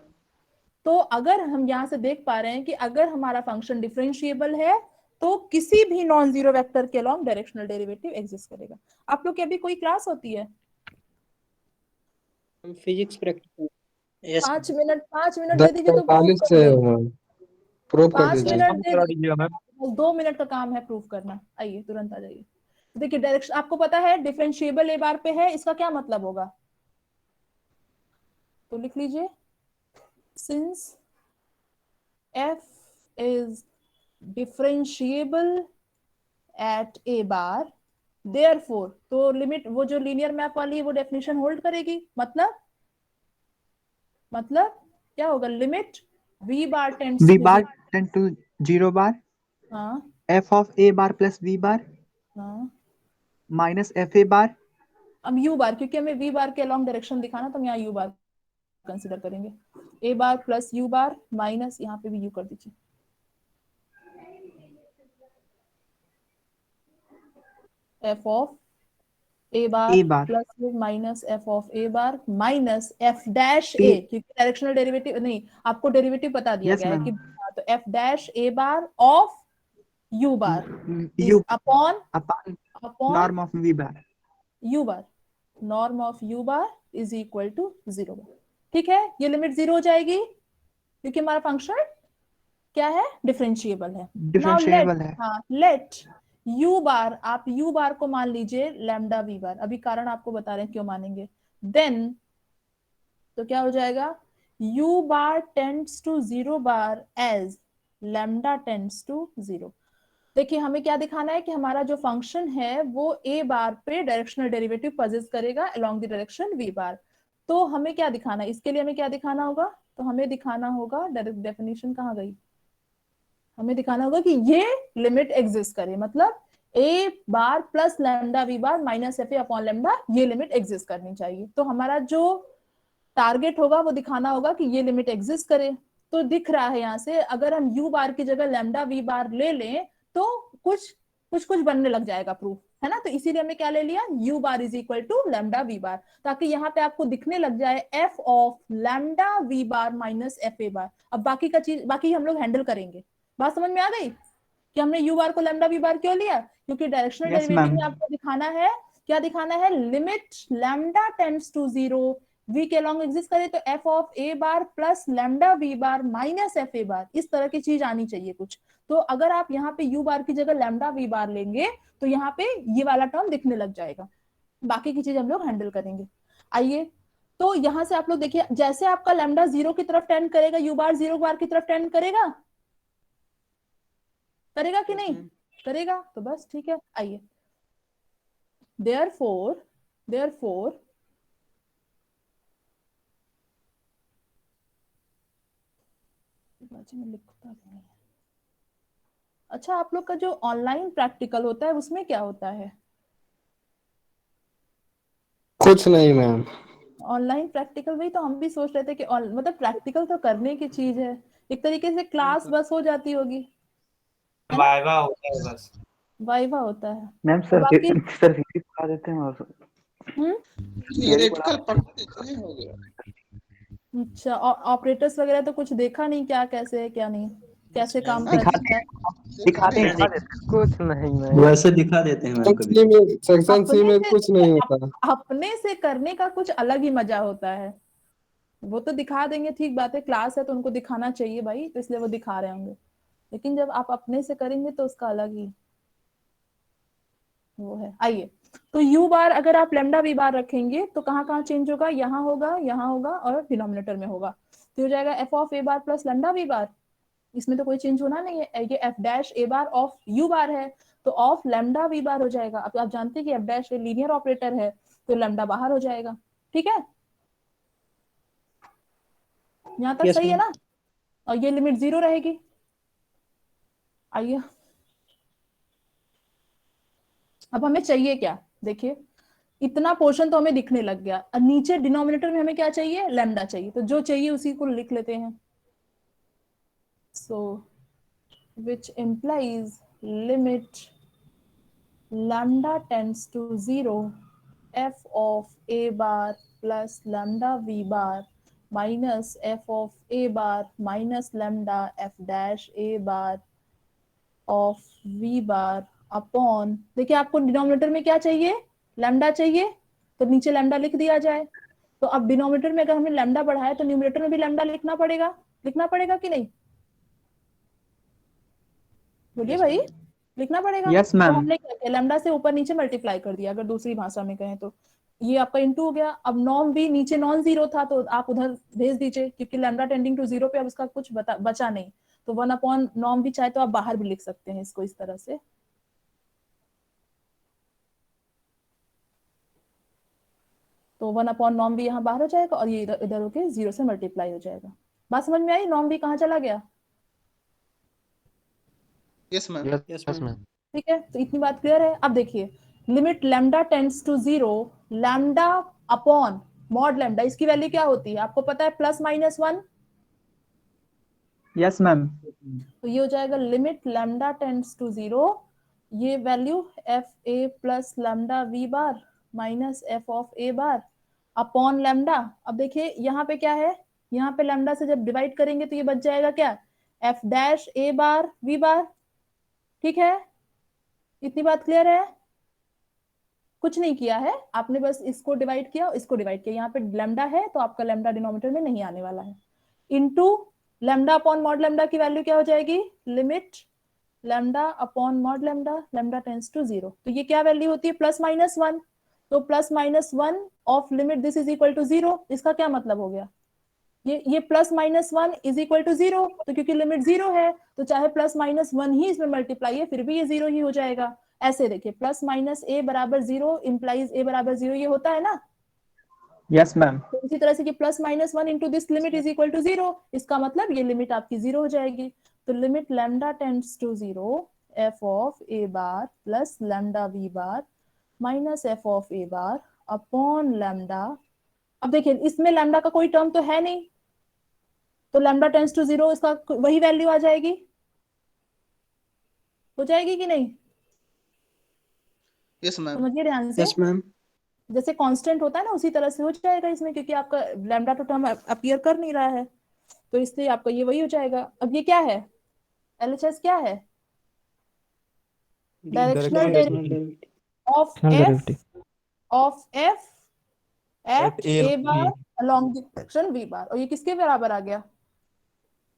Speaker 1: तो अगर हम यहां से देख पा रहे हैं कि अगर हमारा फंक्शन डिफरेंशिएबल है तो किसी भी नॉन जीरो वेक्टर के अलॉन्ग डायरेक्शनल डेरिवेटिव एग्जिस्ट करेगा। आप लोग की अभी कोई क्लास होती है?
Speaker 4: हम फिजिक्स प्रैक्टिकल
Speaker 6: यस
Speaker 1: 5 मिनट दे दीजिए तो प्रूफ
Speaker 9: 10:45
Speaker 1: कर
Speaker 9: से
Speaker 1: दे।
Speaker 9: मैम प्रूफ कर
Speaker 1: 5
Speaker 9: दीजिए।
Speaker 1: मिनट दे
Speaker 2: करा
Speaker 1: दीजिए,
Speaker 2: दीजिएगा मैम।
Speaker 1: बस 2 मिनट का काम है प्रूफ करना। आइए तुरंत आ जाइए। देखिए डायरेक्शन आपको पता है, डिफरेंशिएबल ए बार पे है, इसका क्या मतलब होगा? तो लिख लीजिए, since f is differentiable at a bar, therefore, तो लिमिट वो जो लीनियर मैप वाली है वो डेफिनेशन होल्ड करेगी। मतलब क्या होगा? Limit v bar tends
Speaker 3: V
Speaker 1: to
Speaker 3: bar tend to 0 bar,
Speaker 1: हाँ
Speaker 3: f of a bar plus V bar
Speaker 1: हाँ
Speaker 3: minus f a bar
Speaker 1: अब u बार, क्योंकि हमें v बार के अलॉन्ग डायरेक्शन दिखाना तो हम यहाँ u बार कंसिडर करेंगे। a bar plus u bar minus, यहाँ पे भी u कर दीजिए, f of a bar
Speaker 3: A bar.
Speaker 1: Plus minus f of a bar minus f dash
Speaker 3: P-
Speaker 1: a, क्योंकि डायरेक्शनल डेरिवेटिव नहीं, आपको डेरिवेटिव बता दिया
Speaker 3: Yes,
Speaker 1: गया है
Speaker 3: ma'am.
Speaker 1: कि तो f dash a bar of u bar
Speaker 3: U
Speaker 1: upon
Speaker 3: upon norm of V bar.
Speaker 1: u bar, norm of u bar is equal to 0। ठीक है, ये लिमिट 0 हो जाएगी क्योंकि हमारा फंक्शन क्या है? डिफरेंशिएबल है। नाउ
Speaker 3: Differentiable है।
Speaker 1: लेट u बार, आप u बार को मान लीजिए लैम्डा v बार, अभी कारण आपको बता रहे हैं क्यों मानेंगे। देन तो क्या हो जाएगा? u bar tends to 0 bar as lambda tends to 0। देखिए हमें क्या दिखाना है कि हमारा जो फंक्शन है वो a बार पे डायरेक्शनल डेरिवेटिव पजेस करेगा अलोंग द डायरेक्शन v बार। तो हमें क्या दिखाना है? इसके लिए हमें क्या दिखाना होगा? तो हमें दिखाना होगा, डेफिनेशन कहाँ गई? हमें दिखाना होगा कि ये लिमिट एग्जिस्ट करे, मतलब a bar plus lambda v bar minus F A upon lambda, ये लिमिट एग्जिस्ट करनी चाहिए। तो हमारा जो टारगेट होगा वो दिखाना होगा कि ये लिमिट एग्जिस्ट करे। तो दिख रहा है यहाँ से, अगर हम u बार की जगह लैम्डा v बार ले लें तो कुछ बनने लग जाएगा प्रूफ, है ना। तो इसीलिए हमने क्या ले लिया? u bar is equal to lambda v bar, ताकि यहाँ पे आपको दिखने लग जाए f of lambda v bar minus F A bar. अब बाकी का चीज, बाकी हम लोग हैंडल करेंगे। बात समझ में आ गई कि हमने u बार को लैम्डा v बार क्यों लिया? क्योंकि डायरेक्शनल
Speaker 3: Yes,
Speaker 1: डेरिवेटिव
Speaker 3: ma'am.
Speaker 1: में आपको दिखाना है, क्या दिखाना है? Limit lambda tends to 0 v के अलॉन्ग एग्जिस्ट करे तो f of a bar plus lambda v bar minus F A bar, इस तरह की चीज आनी चाहिए कुछ। तो अगर आप यहाँ पे u बार की जगह लैम्डा v बार लेंगे तो यहाँ पे ये वाला टर्म दिखने लग जाएगा। बाकी की चीज हम लोग हैंडल करेंगे। आइए, तो यहाँ से आप लोग देखिए, जैसे आपका लैम्डा 0 की तरफ टेंड करेगा, u बार 0 बार की तरफ टेंड करेगा कि नहीं करेगा? तो बस ठीक है। आइए, therefore में लिखता नहीं है। अच्छा, आप लोग का जो ऑनलाइन प्रैक्टिकल होता है उसमें क्या होता है?
Speaker 9: कुछ नहीं मैम।
Speaker 1: ऑनलाइन प्रैक्टिकल, वही तो हम भी सोच रहे थे कि मतलब प्रैक्टिकल तो करने की चीज है, एक तरीके से क्लास बस हो जाती होगी,
Speaker 10: वाइवा होता है बस।
Speaker 1: वाइवा होता है।
Speaker 3: मैम
Speaker 1: और
Speaker 3: सर
Speaker 1: बाकी
Speaker 3: सर फिजिक्स पढ़ा देते हैं और
Speaker 8: थियोरेटिकल पढ़ा देते हैं, हो गया।
Speaker 1: अच्छा, ऑपरेटर्स वगैरह तो कुछ देखा नहीं, क्या कैसे है क्या नहीं, कैसे काम
Speaker 8: हाँ,
Speaker 1: करता है?
Speaker 3: दिखाते हैं।
Speaker 7: कुछ नहीं मैम।
Speaker 5: वैसे दिखा देते हैं मैम कभी।
Speaker 9: सेक्शन सी में कुछ नहीं होता।
Speaker 1: अपने से करने का कुछ अलग ही मजा होता है। वो तो दिखा देंगे, ठीक बात है, क्लास है तो उनको दिखाना चाहिए भाई, तो इसलिए वो दिखा रहे होंगे। लेकिन जब आप अपने से करेंगे तो उसका अलग ही वो है। आइए, तो u बार अगर आप लैम्डा v बार रखेंगे तो कहाँ कहाँ चेंज होगा? यहाँ होगा और डिनोमिनेटर में होगा। तो हो जाएगा f of a bar plus lambda v बार, इसमें तो कोई चेंज होना नहीं है। ये f dash a bar of u बार है तो ऑफ लैम्डा v बार हो जाएगा। अब आप जानते हैं कि f डैश लीनियर ऑपरेटर है तो लैम्डा बाहर हो जाएगा। ठीक है, यहाँ तक
Speaker 4: Yes,
Speaker 1: सही है
Speaker 4: ma'am.
Speaker 1: ना? और ये लिमिट 0 रहेगी। आइए, अब हमें चाहिए क्या? देखिए, इतना पोर्शन तो हमें दिखने लग गया, और नीचे डिनोमिनेटर में हमें क्या चाहिए? लैम्डा चाहिए। तो जो चाहिए उसी को लिख लेते हैं। सो which implies limit lambda tends to 0 f of a bar plus lambda v bar minus f of a bar minus lambda f dash a bar of v bar upon, देखिए आपको डिनोमिनेटर में क्या चाहिए, लैम्डा चाहिए, तो नीचे lambda लिख दिया जाए। तो अब डिनोमिनेटर में अगर हमने लैम्डा बढ़ाया तो न्यूमरेटर में भी लैम्डा लिखना पड़ेगा कि नहीं? बोलिए भाई, लिखना पड़ेगा।
Speaker 3: यस
Speaker 1: तो
Speaker 3: मैम।
Speaker 1: हमने क्या किया, लैम्डा से ऊपर नीचे मल्टीप्लाई कर दिया, अगर दूसरी भाषा में कहें तो ये आपका इनटू हो गया। अब नॉर्म भी नीचे नॉन जीरो था तो आप उधर भेज दीजिए, क्योंकि लैम्डा टेंडिंग टू जीरो पे अब उसका कुछ बचा नहीं, तो 1 अपॉन नॉर्म भी चाहे तो आप बाहर भी लिख सकते हैं इसको इस तरह से। तो 1 अपॉन नॉर्म भी यहाँ बाहर हो जाएगा और ये इधर होके जीरो से मल्टीप्लाई हो जाएगा। बात समझ में आई? नॉर्म भी कहाँ चला गया?
Speaker 8: Yes, ma'am.
Speaker 7: Yes,
Speaker 4: Yes,
Speaker 7: yes,
Speaker 4: ma'am.
Speaker 7: ma'am.
Speaker 1: ठीक है, तो इतनी बात क्लियर है। अब देखिए limit lambda tends to zero, lambda upon mod lambda, इसकी वैल्यू क्या होती है आपको पता है, +-1।
Speaker 3: Yes ma'am.
Speaker 1: तो ये हो जाएगा limit lambda tends to zero, ये value F A plus lambda we bar minus F of A bar upon lambda. अब देखिए यहाँ पे क्या है, यहाँ पे लैम्डा से जब डिवाइड करेंगे तो ये बच जाएगा क्या, F dash A bar V bar. ठीक है, इतनी बात क्लियर है? कुछ नहीं किया है आपने, बस इसको डिवाइड किया, इसको डिवाइड किया, यहाँ पे लैम्डा है तो आपका लैम्डा डिनोमिनेटर में नहीं आने वाला है। Into lambda upon mod lambda की वैल्यू क्या हो जाएगी, limit lambda upon mod lambda, lambda tends to zero, तो ये क्या वैल्यू होती है, +-1। तो +-1 of limit this is equal to zero, इसका क्या मतलब हो गया, ये +-1 इज इक्वल टू जीरो, तो क्योंकि लिमिट जीरो है तो चाहे +-1 ही इसमें मल्टीप्लाई है फिर भी ये जीरो ही हो जाएगा। ऐसे देखिए +-a बराबर जीरो इम्प्लाइज a बराबर जीरो, ये होता है ना।
Speaker 3: Yes ma'am.
Speaker 1: तो इसी तरह से कि +-1 into this limit is equal to zero, इसका मतलब ये लिमिट आपकी जीरो हो जाएगी। तो limit lambda tends to zero f of A bar plus lambda we bar minus F of A bar upon lambda. अब देखिए इसमें लैम्डा का कोई टर्म तो है नहीं, तो लैम्डा टेंड्स टू जीरो, इसका वही वैल्यू आ जाएगी, हो जाएगी कि नहीं?
Speaker 8: Yes, ma'am.
Speaker 1: समझिए ध्यान से,
Speaker 4: Yes, ma'am.
Speaker 1: जैसे कांस्टेंट होता है ना उसी तरह से हो जाएगा इसमें, क्योंकि आपका लैम्डा तो टर्म अपीयर कर नहीं रहा है, तो इसलिए आपका ये वही हो जाएगा। अब ये क्या है, एलएचएस क्या है, directional derivative of F at A bar along direction we bar, और ये किसके बराबर आ गया,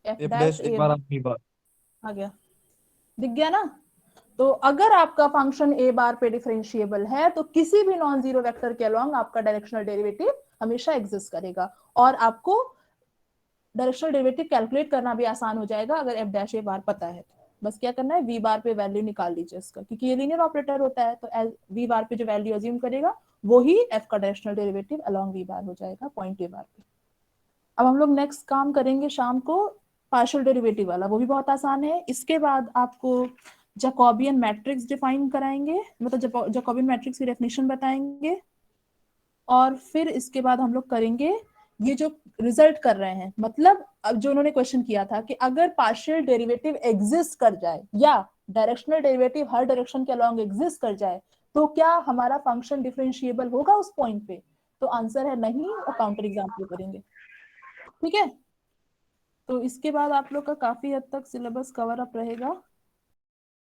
Speaker 1: एफ डैश ए बार आ गया, दिख गया ना। तो अगर आपका फंक्शन ए बार पे डिफरेंशिएबल है तो किसी भी नॉन जीरो वेक्टर के अलोंग आपका डायरेक्शनल डेरिवेटिव हमेशा एग्जिस्ट करेगा, और आपको डायरेक्शनल डेरिवेटिव कैलकुलेट करना भी आसान हो जाएगा अगर एफ डैश ए बार पता है। बस क्या करना है, वी बार पे वैल्यू निकाल लीजिए इसका, क्योंकि ये लीनियर ऑपरेटर होता है, तो वी बार पे जो वैल्यू अज्यूम करेगा वो ही एफ का डायरेक्शनल डेरिवेटिव अलोंग वी बार हो जाएगा पॉइंट ए बार पे। अब हम लोग नेक्स्ट काम करेंगे शाम को पार्शियल डेरिवेटिव वाला, वो भी बहुत आसान है। इसके बाद आपको जैकोबियन मैट्रिक्स डिफाइन कराएंगे, मतलब जैकोबियन मैट्रिक्स की डेफिनेशन बताएंगे, और फिर इसके बाद हम लोग करेंगे ये जो रिजल्ट कर रहे हैं, मतलब अब जो उन्होंने क्वेश्चन किया था कि अगर पार्शियल डेरिवेटिव एग्जिस्ट कर जाए या डायरेक्शनल डेरिवेटिव हर डायरेक्शन के अलोंग एग्जिस्ट कर जाए तो क्या हमारा फंक्शन डिफरेंशिएबल होगा उस पॉइंट पे, तो आंसर है नहीं, और काउंटर एग्जाम्पल करेंगे। ठीक है, तो इसके बाद आप लोग का काफी हद तक सिलेबस कवर अप रहेगा।